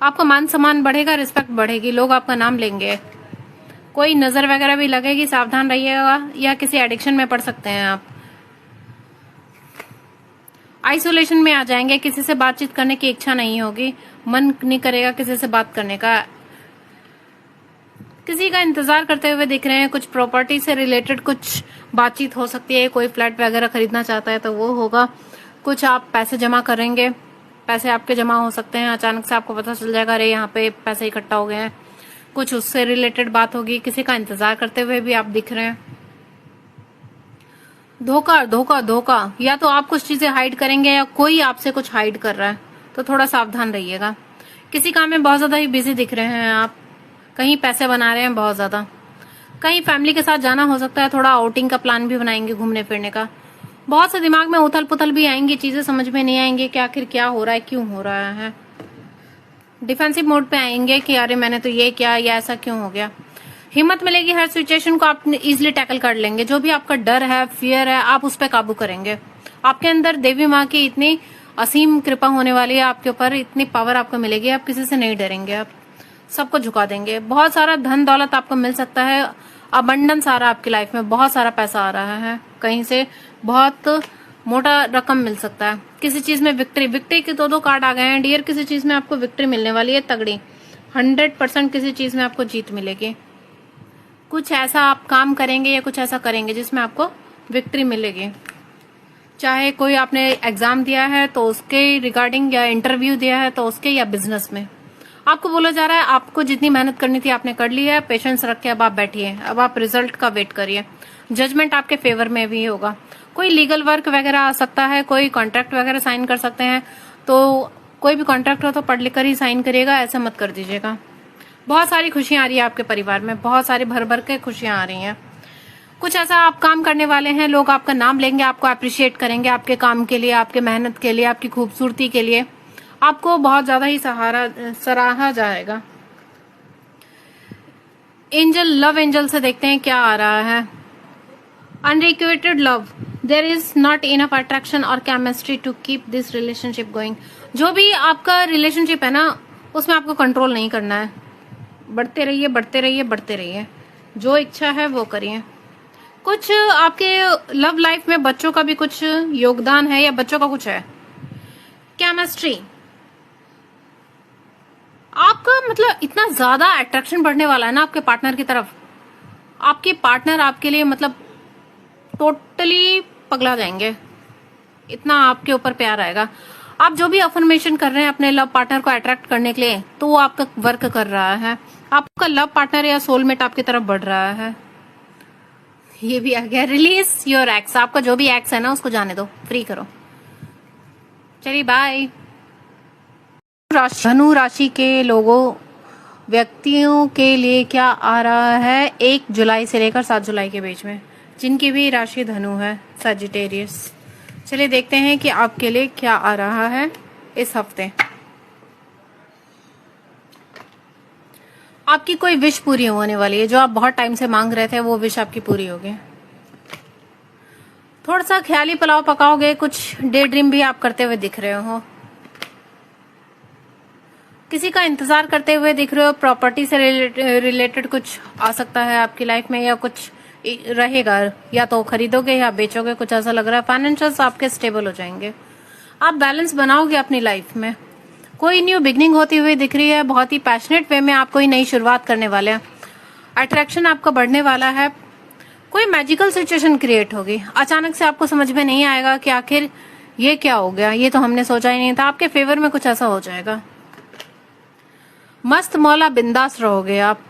आपका मान सम्मान बढ़ेगा, रिस्पेक्ट बढ़ेगी, लोग आपका नाम लेंगे। कोई नजर वगैरह भी लगेगी, सावधान रहिएगा, या किसी एडिक्शन में पड़ सकते हैं आप। आइसोलेशन में आ जाएंगे, किसी से बातचीत करने की इच्छा नहीं होगी, मन नहीं करेगा किसी से बात करने का। किसी का इंतजार करते हुए दिख रहे हैं, कुछ प्रॉपर्टी से रिलेटेड कुछ बातचीत हो सकती है, कोई फ्लैट वगैरह खरीदना चाहता है तो वो होगा। कुछ आप पैसे जमा करेंगे, पैसे आपके जमा हो सकते हैं, अचानक से आपको पता चल जाएगा अरे यहाँ पे पैसे इकट्ठा हो गए हैं, कुछ उससे रिलेटेड बात होगी। किसी का इंतजार करते हुए भी आप दिख रहे हैं। धोखा धोखा धोखा, या तो आप कुछ चीजें हाइड करेंगे या कोई आपसे कुछ हाइड कर रहा है, तो थोड़ा सावधान रहिएगा। किसी काम में बहुत ज्यादा ही बिजी दिख रहे हैं आप, कहीं पैसे बना रहे हैं बहुत ज्यादा, कहीं फैमिली के साथ जाना हो सकता है, थोड़ा आउटिंग का प्लान भी बनाएंगे, घूमने फिरने का। बहुत से दिमाग में उथल पुथल भी आएंगी, चीजें समझ में नहीं आएंगे कि आखिर क्या हो रहा है, क्यों हो रहा है। डिफेंसिव मोड पे आएंगे कि अरे मैंने तो ये किया, या ऐसा क्यों हो गया। हिम्मत मिलेगी, हर सिचुएशन को आप इजिली टैकल कर लेंगे। जो भी आपका डर है, फियर है, आप उस पर काबू करेंगे। आपके अंदर देवी माँ की इतनी असीम कृपा होने वाली है आपके ऊपर, इतनी पावर आपको मिलेगी, आप किसी से नहीं डरेंगे, आप सबको झुका देंगे। बहुत सारा धन दौलत आपको मिल सकता है, अबंडन सारा आपकी लाइफ में, बहुत सारा पैसा आ रहा है, कहीं से बहुत मोटा रकम मिल सकता है। किसी चीज में विक्ट्री के दो कार्ड आ गए हैं डियर, किसी चीज में आपको विक्ट्री मिलने वाली है तगड़ी, 100% किसी चीज में आपको जीत मिलेगी। कुछ ऐसा आप काम करेंगे या कुछ ऐसा करेंगे जिसमें आपको विक्ट्री मिलेगी। चाहे कोई आपने एग्जाम दिया है तो उसके रिगार्डिंग, या इंटरव्यू दिया है तो उसके, या बिजनेस में आपको बोला जा रहा है आपको जितनी मेहनत करनी थी आपने कर ली है, पेशेंस रख के अब आप बैठिए, अब आप रिजल्ट का वेट करिए। जजमेंट आपके फेवर में भी होगा। कोई लीगल वर्क वगैरह आ सकता है, कोई कॉन्ट्रैक्ट वगैरह साइन कर सकते हैं, तो कोई भी कॉन्ट्रैक्ट हो तो पढ़ लिख कर ही साइन करिएगा, ऐसा मत कर दीजिएगा। बहुत सारी खुशियां आ रही है आपके परिवार में, बहुत सारी भर भर के खुशियां आ रही हैं। कुछ ऐसा आप काम करने वाले हैं, लोग आपका नाम लेंगे, आपको अप्रिशिएट करेंगे आपके काम के लिए, आपके मेहनत के लिए, आपकी खूबसूरती के लिए, आपको बहुत ज्यादा ही सराहा जाएगा। एंजल, लव एंजल से देखते हैं क्या आ रहा है। Unrequited love, there is not enough attraction और chemistry to keep this relationship going. जो भी आपका रिलेशनशिप है ना, उसमें आपको कंट्रोल नहीं करना है, बढ़ते रहिए बढ़ते रहिए बढ़ते रहिए, जो इच्छा है वो करिए। कुछ आपके लव लाइफ में बच्चों का भी कुछ योगदान है, या बच्चों का कुछ है। केमिस्ट्री, आपका मतलब इतना ज्यादा अट्रैक्शन बढ़ने वाला है ना आपके पार्टनर की तरफ, आपके पार्टनर आपके लिए मतलब टोटली पगला जाएंगे, इतना आपके ऊपर प्यार आएगा। आप जो भी अफर्मेशन कर रहे हैं अपने लव पार्टनर को अट्रैक्ट करने के लिए, तो वो आपका वर्क कर रहा है। आपका लव पार्टनर या सोलमेट आपकी तरफ बढ़ रहा है। ये भी आ गया, रिलीज योर एक्स। आपका जो भी एक्स है ना, उसको जाने दो, फ्री करो। चलिए बाय। धनु राशि के लोगों, व्यक्तियों के लिए क्या आ रहा है 1 जुलाई से लेकर 7 जुलाई के बीच में, जिनकी भी राशि धनु है, सजिटेरियस। चलिए देखते हैं कि आपके लिए क्या आ रहा है इस हफ्ते। आपकी कोई विश पूरी होने वाली है, जो आप बहुत टाइम से मांग रहे थे वो विश आपकी पूरी होगी। थोड़ा सा ख्याली पुलाव पकाओगे, कुछ डे ड्रीम भी आप करते हुए दिख रहे हो, किसी का इंतजार करते हुए दिख रहे हो। प्रॉपर्टी से रिलेटेड कुछ आ सकता है आपकी लाइफ में, या कुछ रहेगा, या तो खरीदोगे या बेचोगे, कुछ ऐसा लग रहा है। फाइनेंशियल्स आपके स्टेबल हो जाएंगे, आप बैलेंस बनाओगे अपनी लाइफ में। कोई न्यू बिगनिंग होती हुई दिख रही है, बहुत ही पैशनेट वे में आप कोई नई शुरुआत करने वाले हैं। अट्रैक्शन आपका बढ़ने वाला है, कोई मैजिकल सिचुएशन क्रिएट होगी, अचानक से आपको समझ में नहीं आएगा कि आखिर ये क्या हो गया, ये तो हमने सोचा ही नहीं था। आपके फेवर में कुछ ऐसा हो जाएगा। मस्त मौला बिंदास रहोगे आप,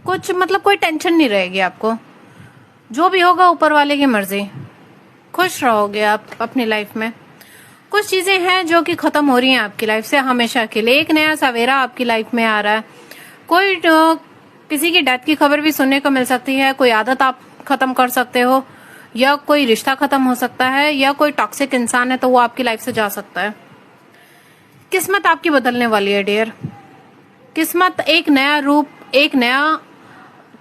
कुछ मतलब कोई टेंशन नहीं रहेगी आपको। जो भी होगा ऊपर वाले की मर्जी, खुश रहोगे आप अपनी लाइफ में। कुछ चीजें हैं जो कि खत्म हो रही हैं आपकी लाइफ से हमेशा के लिए। एक नया सवेरा आपकी लाइफ में आ रहा है। कोई किसी की डेथ की खबर भी सुनने को मिल सकती है। कोई आदत आप खत्म कर सकते हो, या कोई रिश्ता खत्म हो सकता है, या कोई टॉक्सिक इंसान है तो वो आपकी लाइफ से जा सकता है। किस्मत आपकी बदलने वाली है डियर। किस्मत एक नया रूप, एक नया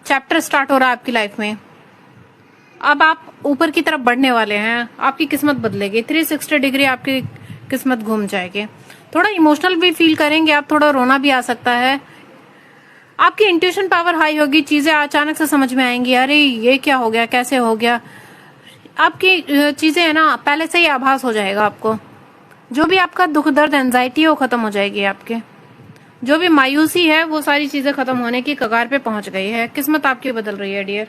चैप्टर स्टार्ट हो रहा है आपकी लाइफ में। अब आप ऊपर की तरफ बढ़ने वाले हैं, आपकी किस्मत बदलेगी। 360 डिग्री आपकी किस्मत घूम जाएगी। थोड़ा इमोशनल भी फील करेंगे आप, थोड़ा रोना भी आ सकता है। आपकी इंट्यूशन पावर हाई होगी, चीजें अचानक से समझ में आएंगी, अरे ये क्या हो गया, कैसे हो गया। आपकी चीजें है ना, पहले से ही आभास हो जाएगा आपको। जो भी आपका दुख दर्द एंजाइटी है वो खत्म हो जाएगी आपके। जो भी मायूसी है वो सारी चीजें खत्म होने की कगार पे पहुंच गई है। किस्मत आपकी बदल रही है डियर।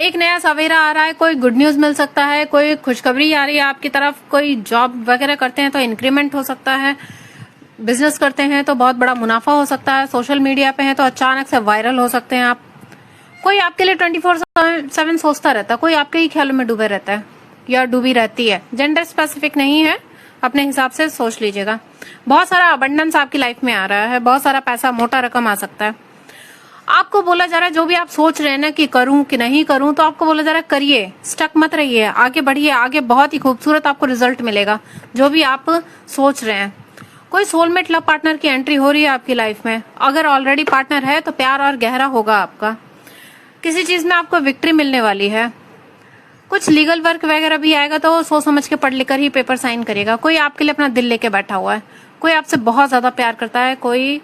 एक नया सवेरा आ रहा है, कोई गुड न्यूज मिल सकता है, कोई खुशखबरी आ रही है आपकी तरफ। कोई जॉब वगैरह करते हैं तो इंक्रीमेंट हो सकता है, बिजनेस करते हैं तो बहुत बड़ा मुनाफा हो सकता है, सोशल मीडिया पे हैं तो अचानक से वायरल हो सकते हैं आप। कोई आपके लिए 24/7 सोचता रहता है, कोई आपके ही ख्यालों में डूबे रहता है या डूबी रहती है। जेंडर स्पेसिफिक नहीं है, अपने हिसाब से सोच लीजिएगा। बहुत सारा अबंडेंस आपकी लाइफ में आ रहा है, बहुत सारा पैसा, मोटा रकम आ सकता है। आपको बोला जा रहा है जो भी आप सोच रहे हैं ना कि करूं कि नहीं करूं, तो आपको बोला जा रहा है करिए, स्टक मत रहिए, आगे बढ़िए, आगे बहुत ही खूबसूरत आपको रिजल्ट मिलेगा जो भी आप सोच रहे हैं। कोई सोलमेट लव पार्टनर की एंट्री हो रही है आपकी लाइफ में। अगर ऑलरेडी पार्टनर है तो प्यार और गहरा होगा आपका। किसी चीज में आपको विक्ट्री मिलने वाली है। कुछ लीगल वर्क वगैरह भी आएगा तो सोच समझ के पढ़ लिख कर ही पेपर साइन करेगा। कोई आपके लिए अपना दिल लेके बैठा हुआ है, कोई आपसे बहुत ज्यादा प्यार करता है, कोई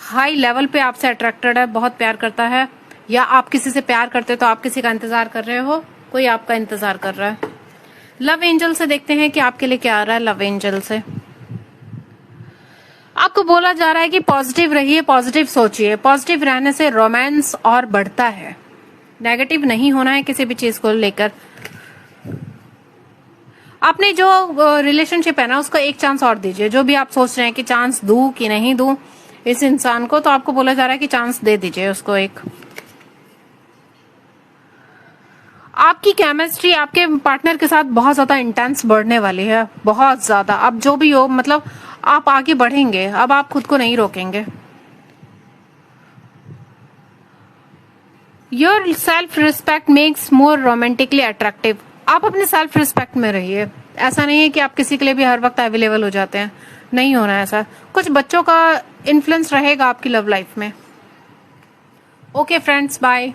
हाई लेवल पे आपसे अट्रैक्टेड है, बहुत प्यार करता है, या आप किसी से प्यार करते हो तो आप किसी का इंतजार कर रहे हो, कोई आपका इंतजार कर रहा है। लव एंजल से देखते हैं कि आपके लिए क्या आ रहा है। लव एंजल से आपको बोला जा रहा है कि पॉजिटिव रहिए, पॉजिटिव सोचिए। पॉजिटिव रहने से रोमांस और बढ़ता है। नेगेटिव नहीं होना है किसी भी चीज को लेकर। अपने जो रिलेशनशिप है ना उसको एक चांस और दीजिए। जो भी आप सोच रहे हैं कि चांस दूं कि नहीं दूं इस इंसान को, तो आपको बोला जा रहा है कि चांस दे दीजिए उसको एक। आपकी केमिस्ट्री आपके पार्टनर के साथ बहुत ज्यादा इंटेंस बढ़ने वाली है, बहुत ज्यादा। अब जो भी हो, मतलब आप आगे बढ़ेंगे, अब आप खुद को नहीं रोकेंगे। Your self respect makes more romantically attractive. आप अपने सेल्फ रिस्पेक्ट में रहिए। ऐसा नहीं है कि आप किसी के लिए भी हर वक्त अवेलेबल हो जाते हैं, नहीं होना है ऐसा। कुछ बच्चों का इन्फ्लुएंस रहेगा आपकी लव लाइफ में। Okay friends, bye.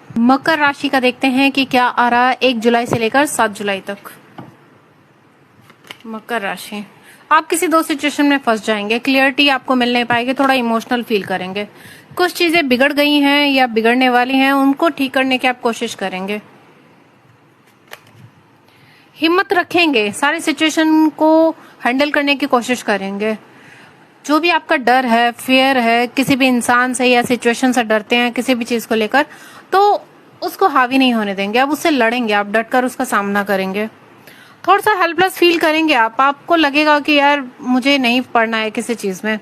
मकर राशि का देखते हैं कि क्या आ रहा है 1 जुलाई से लेकर 7 जुलाई तक। मकर राशि, आप किसी दो सिचुएशन में फंस जाएंगे, क्लियरिटी आपको मिल नहीं पाएगी, थोड़ा इमोशनल फील करेंगे। कुछ चीजें बिगड़ गई हैं या बिगड़ने वाली हैं, उनको ठीक करने की आप कोशिश करेंगे। हिम्मत रखेंगे, सारी सिचुएशन को हैंडल करने की कोशिश करेंगे। जो भी आपका डर है, फियर है, किसी भी इंसान से या सिचुएशन से डरते हैं किसी भी चीज को लेकर, तो उसको हावी नहीं होने देंगे। आप उससे लड़ेंगे, आप डटकर उसका सामना करेंगे। थोड़ा सा हेल्पलेस फील करेंगे आप, आपको लगेगा कि यार मुझे नहीं पढ़ना है किसी चीज में।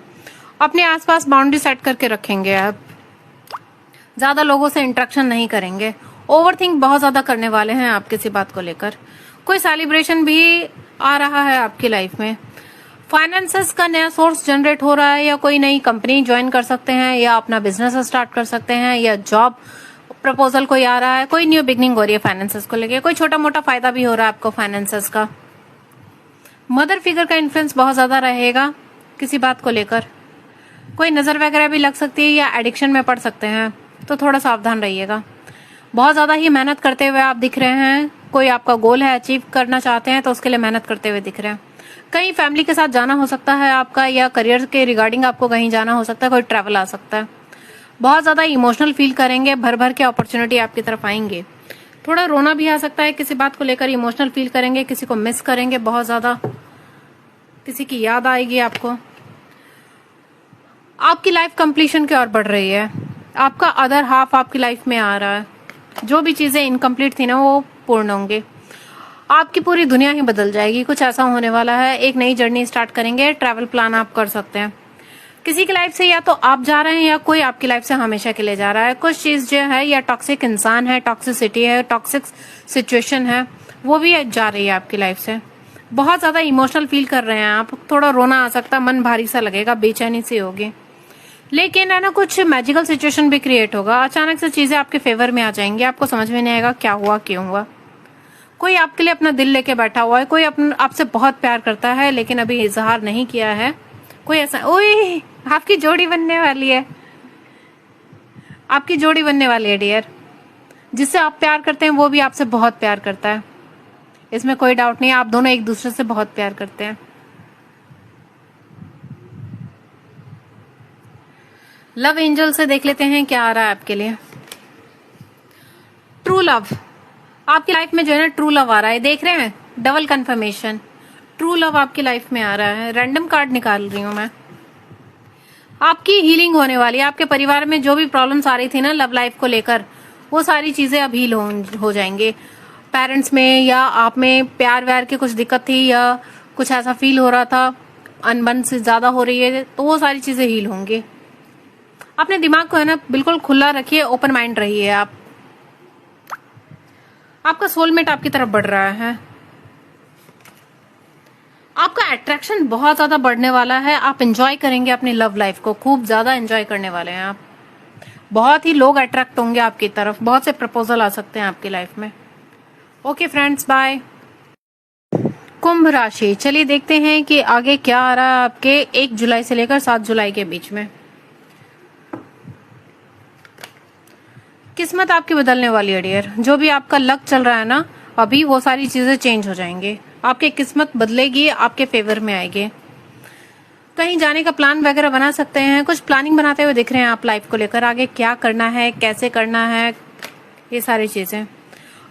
अपने आसपास बाउंड्री सेट करके रखेंगे आप, ज्यादा लोगों से इंटरेक्शन नहीं करेंगे। ओवरथिंक बहुत ज्यादा करने वाले हैं आप किसी बात को लेकर। कोई सेलिब्रेशन भी आ रहा है आपकी लाइफ में। फाइनेंसेस का नया सोर्स जनरेट हो रहा है, या कोई नई कंपनी ज्वाइन कर सकते हैं, या अपना बिजनेस स्टार्ट कर सकते हैं, या जॉब प्रपोजल कोई आ रहा है, कोई न्यू बिगनिंग हो रही है फाइनेंसेस को लेके। कोई छोटा मोटा फायदा भी हो रहा है आपको फाइनेंसेस का। मदर फिगर का इन्फ्लुएंस बहुत ज्यादा रहेगा किसी बात को लेकर। कोई नजर वगैरह भी लग सकती है या एडिक्शन में पड़ सकते हैं, तो थोड़ा सावधान रहिएगा। बहुत ज्यादा ही मेहनत करते हुए आप दिख रहे हैं। कोई आपका गोल है, अचीव करना चाहते हैं, तो उसके लिए मेहनत करते हुए दिख रहे हैं। कहीं फैमिली के साथ जाना हो सकता है आपका, या करियर के रिगार्डिंग आपको कहीं जाना हो सकता है, कोई ट्रैवल आ सकता है। बहुत ज्यादा इमोशनल फील करेंगे, भर भर के अपॉर्चुनिटी आपकी तरफ आएंगे। थोड़ा रोना भी आ सकता है किसी बात को लेकर, इमोशनल फील करेंगे, किसी को मिस करेंगे बहुत ज्यादा, किसी की याद आएगी आपको। आपकी लाइफ कंप्लीशन की ओर बढ़ रही है। आपका अदर हाफ आपकी लाइफ में आ रहा है। जो भी चीजें इनकम्प्लीट थी ना वो पूर्ण होंगे। आपकी पूरी दुनिया ही बदल जाएगी। कुछ ऐसा होने वाला है। एक नई जर्नी स्टार्ट करेंगे। ट्रैवल प्लान आप कर सकते हैं। किसी की लाइफ से या तो आप जा रहे हैं या कोई आपकी लाइफ से हमेशा के लिए जा रहा है। कुछ चीज जो है या टॉक्सिक इंसान है, टॉक्सिसिटी है, टॉक्सिक सिचुएशन है, वो भी जा रही है आपकी लाइफ से। बहुत ज्यादा इमोशनल फील कर रहे हैं आप। थोड़ा रोना आ सकता है, मन भारी सा लगेगा, बेचैनी सी होगी। लेकिन है ना, कुछ मैजिकल सिचुएशन भी क्रिएट होगा। अचानक से चीजें आपके फेवर में आ जाएंगी। आपको समझ में नहीं आएगा क्या हुआ, क्यों हुआ। कोई आपके लिए अपना दिल लेके बैठा हुआ है। कोई आपसे बहुत प्यार करता है लेकिन अभी इजहार नहीं किया है। कोई ऐसा, ओए आपकी जोड़ी बनने वाली है। आपकी जोड़ी बनने वाली है डियर। जिससे आप प्यार करते हैं वो भी आपसे बहुत प्यार करता है। इसमें कोई डाउट नहीं है। आप दोनों एक दूसरे से बहुत प्यार करते हैं। लव एंजल से देख लेते हैं क्या आ रहा है आपके लिए। ट्रू लव आपकी लाइफ में जो है ना, ट्रू लव आ रहा है। देख रहे हैं, डबल कंफर्मेशन। ट्रू लव आपकी लाइफ में आ रहा है। रैंडम कार्ड निकाल रही हूं मैं। आपकी हीलिंग होने वाली है। आपके परिवार में जो भी प्रॉब्लम्स आ रही थी ना लव लाइफ को लेकर, वो सारी चीजें अब हील हो जाएंगे। पेरेंट्स में या आप में प्यार व्यार की कुछ दिक्कत थी या कुछ ऐसा फील हो रहा था, अनबन से ज्यादा हो रही है, तो वो सारी चीजें हील होंगी। अपने दिमाग को है ना बिल्कुल खुला रखिए, ओपन माइंड रहिए आप। आपका सोलमेट आपकी तरफ बढ़ रहा है। आपका अट्रैक्शन बहुत ज्यादा बढ़ने वाला है। आप एंजॉय करेंगे अपनी लव लाइफ को, खूब ज्यादा एंजॉय करने वाले हैं आप। बहुत ही लोग अट्रैक्ट होंगे आपकी तरफ। बहुत से प्रपोजल आ सकते हैं आपकी लाइफ में। Okay friends, bye. कुंभ राशि, चलिए देखते हैं कि आगे क्या आ रहा है आपके 1 जुलाई से लेकर 7 जुलाई के बीच में। किस्मत आपकी बदलने वाली है डियर। जो भी आपका लक चल रहा है ना अभी, वो सारी चीजें चेंज हो जाएंगे। आपकी किस्मत बदलेगी, आपके फेवर में आएगी। कहीं जाने का प्लान वगैरह बना सकते हैं। कुछ प्लानिंग बनाते हुए दिख रहे हैं आप लाइफ को लेकर। आगे क्या करना है, कैसे करना है, ये सारी चीजें।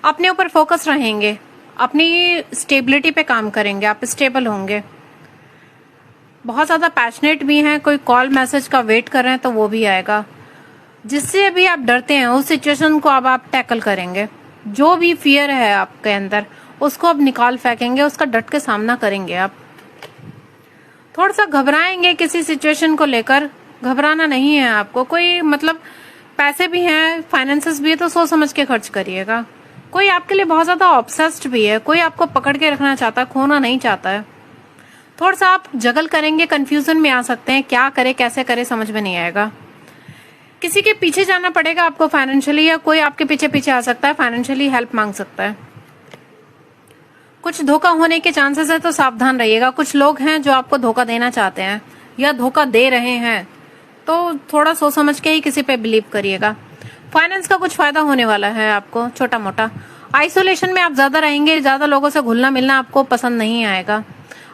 अपने ऊपर फोकस रहेंगे। अपनी स्टेबिलिटी पे काम करेंगे। आप स्टेबल होंगे। बहुत ज्यादा पैशनेट भी हैं। कोई कॉल मैसेज का वेट कर रहे हैं तो वो भी आएगा। जिससे अभी आप डरते हैं उस सिचुएशन को अब आप टैकल करेंगे। जो भी फियर है आपके अंदर उसको अब निकाल फेंकेंगे। उसका डट के सामना करेंगे आप। थोड़ा सा घबराएंगे किसी सिचुएशन को लेकर। घबराना नहीं है आपको। कोई मतलब पैसे भी हैं, फाइनेंसेस भी है, तो सोच समझ के खर्च करिएगा। कोई आपके लिए बहुत ज्यादा ऑब्सेस्ड भी है। कोई आपको पकड़ के रखना चाहता है, खोना नहीं चाहता है। थोड़ा सा आप जगल करेंगे, कंफ्यूजन में आ सकते हैं। क्या करे कैसे करे समझ में नहीं आएगा। किसी के पीछे जाना पड़ेगा आपको फाइनेंशियली, या कोई आपके पीछे पीछे आ सकता है, फाइनेंशियली हेल्प मांग सकता है। कुछ धोखा होने के चांसेस है तो सावधान रहिएगा। कुछ लोग हैं जो आपको धोखा देना चाहते हैं या धोखा दे रहे हैं, तो थोड़ा सोच समझ के ही किसी पे बिलीव करिएगा। फाइनेंस का कुछ फायदा होने वाला है आपको, छोटा मोटा। आइसोलेशन में आप ज्यादा रहेंगे। ज्यादा लोगों से घुलना मिलना आपको पसंद नहीं आएगा।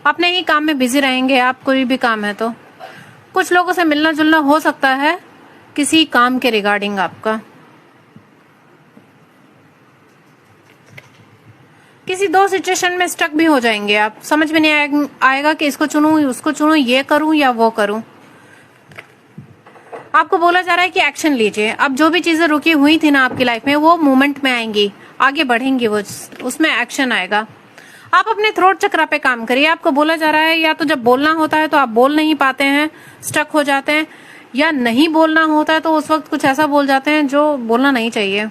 अपने ही काम में बिजी रहेंगे आप। कोई भी काम है तो कुछ लोगों से मिलना जुलना हो सकता है किसी काम के रिगार्डिंग आपका। किसी 2 सिचुएशन में स्टक भी हो जाएंगे आप। समझ में नहीं आएगा कि इसको चुनूं, उसको चुनूं, ये करूं या वो करूं। आपको बोला जा रहा है कि एक्शन लीजिए। अब जो भी चीजें रुकी हुई थी ना आपकी लाइफ में, वो मूवमेंट में आएंगी, आगे बढ़ेंगी, वो उसमें एक्शन आएगा। आप अपने थ्रोट चक्रा पे काम करिए। आपको बोला जा रहा है या तो जब बोलना होता है तो आप बोल नहीं पाते हैं, स्टक हो जाते हैं, या नहीं बोलना होता है तो उस वक्त कुछ ऐसा बोल जाते हैं जो बोलना नहीं चाहिए।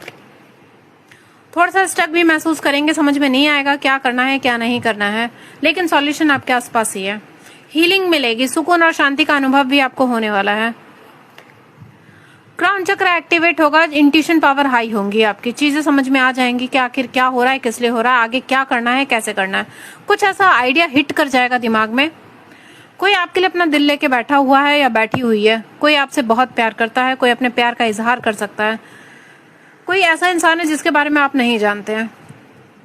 थोड़ा सा स्टक भी महसूस करेंगे। समझ में नहीं आएगा क्या करना है क्या नहीं करना है, लेकिन सॉल्यूशन आपके आसपास ही है। हीलिंग मिलेगी। सुकून और शांति का अनुभव भी आपको होने वाला है। क्राउन चक्र एक्टिवेट होगा। इंट्यूशन पावर हाई होंगी आपकी। चीजें समझ में आ जाएंगी कि आखिर क्या हो रहा है, किस लिए हो रहा है, आगे क्या करना है, कैसे करना है। कुछ ऐसा आइडिया हिट कर जाएगा दिमाग में। कोई आपके लिए अपना दिल लेके बैठा हुआ है या बैठी हुई है। कोई आपसे बहुत प्यार करता है। कोई अपने प्यार का इजहार कर सकता है। कोई ऐसा इंसान है जिसके बारे में आप नहीं जानते हैं।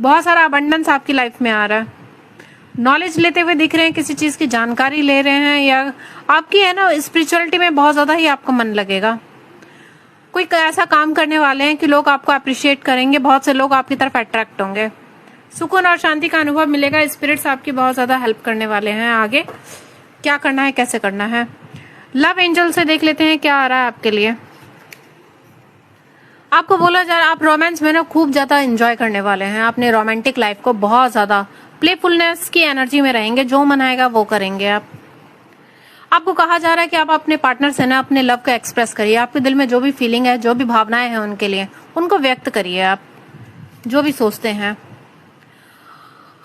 बहुत सारा अबंडेंस आपकी लाइफ में आ रहा है। नॉलेज लेते हुए दिख रहे हैं, किसी चीज की जानकारी ले रहे हैं, या आपकी है ना स्पिरिचुअलिटी में बहुत ज्यादा ही आपका मन लगेगा। कोई ऐसा काम करने वाले हैं कि लोग आपको अप्रिशिएट करेंगे। बहुत से लोग आपकी तरफ अट्रैक्ट होंगे। सुकून और शांति का अनुभव मिलेगा। स्पिरिट्स आपकी बहुत ज्यादा हेल्प करने वाले हैं। आगे क्या करना है कैसे करना है। लव एंजल से देख लेते हैं क्या आ रहा है आपके लिए। आपको बोला जा रहा है आप रोमांस में ना खूब ज्यादा एंजॉय करने वाले हैं अपने रोमांटिक लाइफ को, बहुत ज्यादा प्लेफुलनेस की एनर्जी में रहेंगे, जो मन आएगा वो करेंगे आप। आपको कहा जा रहा है कि आप अपने पार्टनर से ना अपने लव को एक्सप्रेस करिए, आपके दिल में जो भी फीलिंग है, जो भी भावनाएं हैं उनके लिए, उनको व्यक्त करिए। आप जो भी सोचते हैं,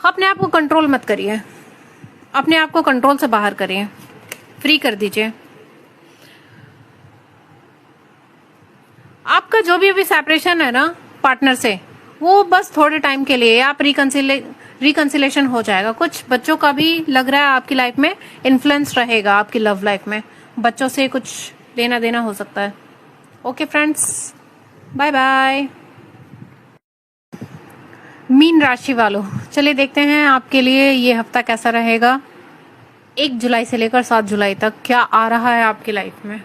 अपने आप को कंट्रोल मत करिए, अपने आप को कंट्रोल से बाहर करिए, फ्री कर दीजिए। आपका जो भी अभी सेपरेशन है ना पार्टनर से, वो बस थोड़े टाइम के लिए, आप रिकंसिलेशन हो जाएगा। कुछ बच्चों का भी लग रहा है आपकी लाइफ में इन्फ्लुएंस रहेगा, आपकी लव लाइफ में बच्चों से कुछ लेना देना हो सकता है। Okay friends, bye bye. मीन राशि वालों, चलिए देखते हैं आपके लिए ये हफ्ता कैसा रहेगा। 1 जुलाई से लेकर 7 जुलाई तक क्या आ रहा है आपकी लाइफ में।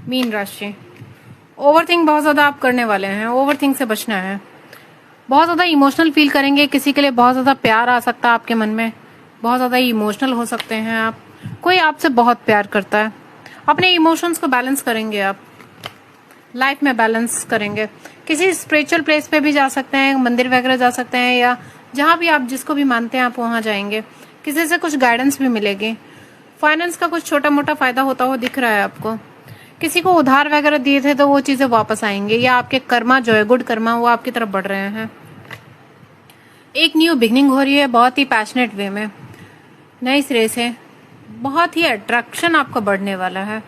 मीन राशि, ओवरथिंक बहुत ज्यादा आप करने वाले हैं, ओवरथिंक से बचना है। बहुत ज्यादा इमोशनल फील करेंगे, किसी के लिए बहुत ज्यादा प्यार आ सकता है आपके मन में, बहुत ज्यादा इमोशनल हो सकते हैं आप, कोई आपसे बहुत प्यार करता है। अपने इमोशंस को बैलेंस करेंगे आप, लाइफ में बैलेंस करेंगे। किसी स्पिरिचुअल प्लेस पे भी जा सकते हैं, मंदिर वगैरह जा सकते हैं, या जहां भी आप जिसको भी मानते हैं आप वहां जाएंगे। किसी से कुछ गाइडेंस भी मिलेगी। फाइनेंस का कुछ छोटा मोटा फायदा होता हुआ दिख रहा है आपको। किसी को उधार वगैरह दिए थे तो वो चीजें वापस आएंगे, या आपके कर्मा जो है, गुड कर्मा, वो आपकी तरफ बढ़ रहे हैं। एक न्यू बिगनिंग हो रही है, बहुत ही पैशनेट वे में, नए सिरे से, बहुत ही अट्रैक्शन आपको बढ़ने वाला है।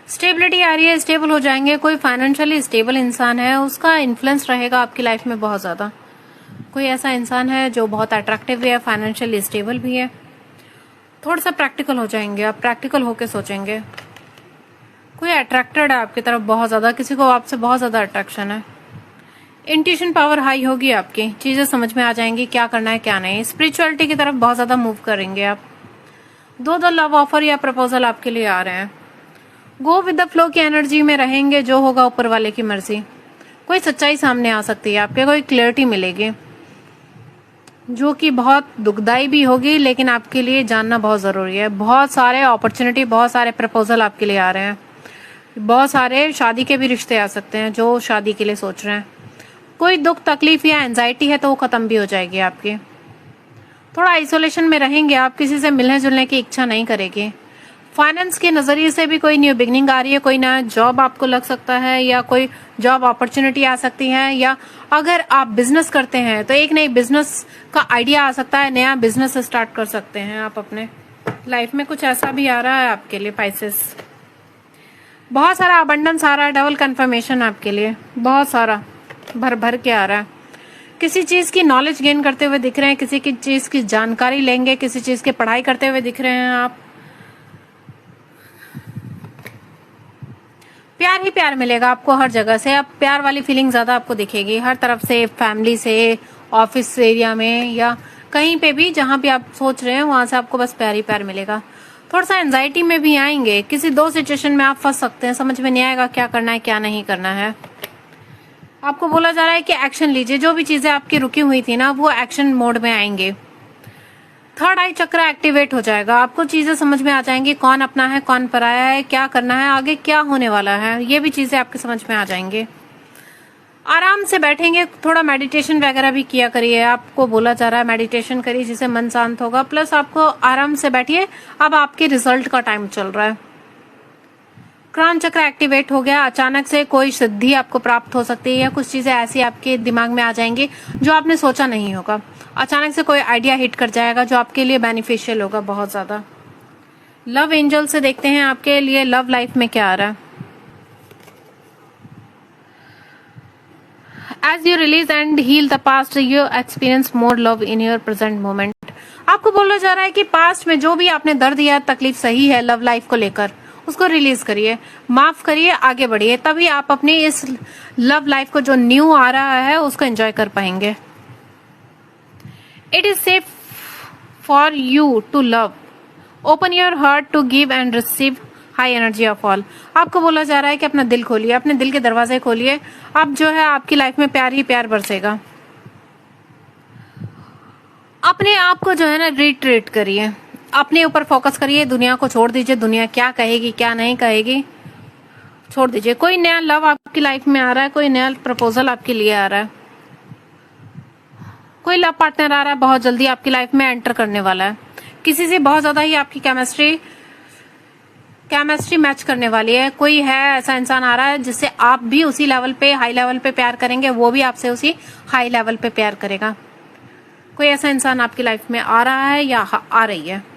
स्टेबिलिटी आ रही है, स्टेबल हो जाएंगे। कोई फाइनेंशियली स्टेबल इंसान है, उसका इन्फ्लुएंस रहेगा आपकी लाइफ में बहुत ज्यादा। कोई ऐसा इंसान है जो बहुत अट्रैक्टिव भी है, फाइनेंशियली स्टेबल भी है। थोड़ा सा प्रैक्टिकल हो जाएंगे आप, प्रैक्टिकल होके सोचेंगे। कोई अट्रैक्टेड है आपकी तरफ बहुत ज्यादा, किसी को आपसे बहुत ज्यादा अट्रैक्शन है। इंट्यूशन पावर हाई होगी आपकी, चीजें समझ में आ जाएंगी क्या करना है क्या नहीं। स्पिरिचुअलिटी की तरफ बहुत ज्यादा मूव करेंगे आप। 2 लव ऑफर या प्रपोजल आपके लिए आ रहे हैं। गो विद द फ्लो की एनर्जी में रहेंगे, जो होगा ऊपर वाले की मर्जी। कोई सच्चाई सामने आ सकती है आपके, कोई क्लियरिटी मिलेगी जो कि बहुत दुखदाई भी होगी, लेकिन आपके लिए जानना बहुत जरूरी है। बहुत सारे अपॉर्चुनिटी, बहुत सारे प्रपोजल आपके लिए आ रहे हैं। बहुत सारे शादी के भी रिश्ते आ सकते हैं, जो शादी के लिए सोच रहे हैं। कोई दुख तकलीफ या एंजाइटी है तो वो खत्म भी हो जाएगी आपकी। थोड़ा आइसोलेशन में रहेंगे आप, किसी से मिलने जुलने की इच्छा नहीं करेगी। फाइनेंस के नजरिए से भी कोई न्यू बिगनिंग आ रही है, कोई नया जॉब आपको लग सकता है, या कोई जॉब अपॉर्चुनिटी आ सकती है। या अगर आप बिजनेस करते हैं तो एक नई बिजनेस का आइडिया आ सकता है, नया बिजनेस स्टार्ट कर सकते हैं आप अपने लाइफ में। कुछ ऐसा भी आ रहा है आपके लिए पाइसेस। बहुत सारा अबंडेंस आ रहा है, डबल कंफर्मेशन आपके लिए, बहुत सारा भर भर के आ रहा है। किसी चीज की नॉलेज गेन करते हुए दिख रहे हैं, किसी की चीज की जानकारी लेंगे, किसी चीज की पढ़ाई करते हुए दिख रहे हैं आप। प्यार ही प्यार मिलेगा आपको हर जगह से। अब प्यार वाली फीलिंग ज्यादा आपको दिखेगी हर तरफ से, फैमिली से, ऑफिस एरिया में, या कहीं पे भी जहां भी आप सोच रहे हैं वहां से आपको बस प्यार ही प्यार मिलेगा। थोड़ा सा एंजाइटी में भी आएंगे, किसी 2 सिचुएशन में आप फंस सकते हैं, समझ में नहीं आएगा क्या करना है क्या नहीं करना है। आपको बोला जा रहा है कि एक्शन लीजिए, जो भी चीजें आपकी रुकी हुई थी ना वो एक्शन मोड में आएंगे। 3rd आई चक्र एक्टिवेट हो जाएगा, आपको चीजें समझ में आ जाएंगी, कौन अपना है कौन पराया है, क्या करना है, आगे क्या होने वाला है, ये भी चीजें आपके समझ में आ जाएंगे। आराम से बैठेंगे, थोड़ा मेडिटेशन वगैरह भी किया करिए। आपको बोला जा रहा है मेडिटेशन करिए जिससे मन शांत होगा, प्लस आपको आराम से बैठिए। अब आपके रिजल्ट का टाइम चल रहा है। क्राउन चक्र एक्टिवेट हो गया, अचानक से कोई सिद्धि आपको प्राप्त हो सकती है, या कुछ चीजें ऐसी आपके दिमाग में आ जाएंगी जो आपने सोचा नहीं होगा। अचानक से कोई आइडिया हिट कर जाएगा जो आपके लिए बेनिफिशियल होगा बहुत ज्यादा। लव एंजल से देखते हैं आपके लिए लव लाइफ में क्या आ रहा है। As you release and heal the past, you experience more love in your present moment. आपको बोला जा रहा है कि पास्ट में जो भी आपने दर्द या तकलीफ सही है लव लाइफ को लेकर, उसको रिलीज करिए, माफ करिए, आगे बढ़िए, तभी आप अपनी इस लव लाइफ को जो न्यू आ रहा है उसको एंजॉय कर पाएंगे। It is safe for you to love, open your heart to give and receive high energy of all. आपको बोला जा रहा है कि अपना दिल खोलिए, अपने दिल के दरवाजे खोलिए। अब जो है आपकी लाइफ में प्यार ही प्यार बरसेगा। अपने आप को जो है ना रिट्रीट करिए, अपने ऊपर फोकस करिए, दुनिया को छोड़ दीजिए। दुनिया क्या कहेगी क्या नहीं कहेगी छोड़ दीजिए। कोई नया लव आपकी लाइफ में आ रहा है, कोई नया प्रपोजल आपके लिए आ रहा है, कोई लव पार्टनर आ रहा है, बहुत जल्दी आपकी लाइफ में एंटर करने वाला है। किसी से बहुत ज्यादा ही आपकी केमिस्ट्री मैच करने वाली है। कोई है ऐसा इंसान आ रहा है जिससे आप भी उसी लेवल पे, हाई लेवल पे प्यार करेंगे, वो भी आपसे उसी हाई लेवल पे प्यार करेगा। कोई ऐसा इंसान आपकी लाइफ में आ रहा है या आ रही है।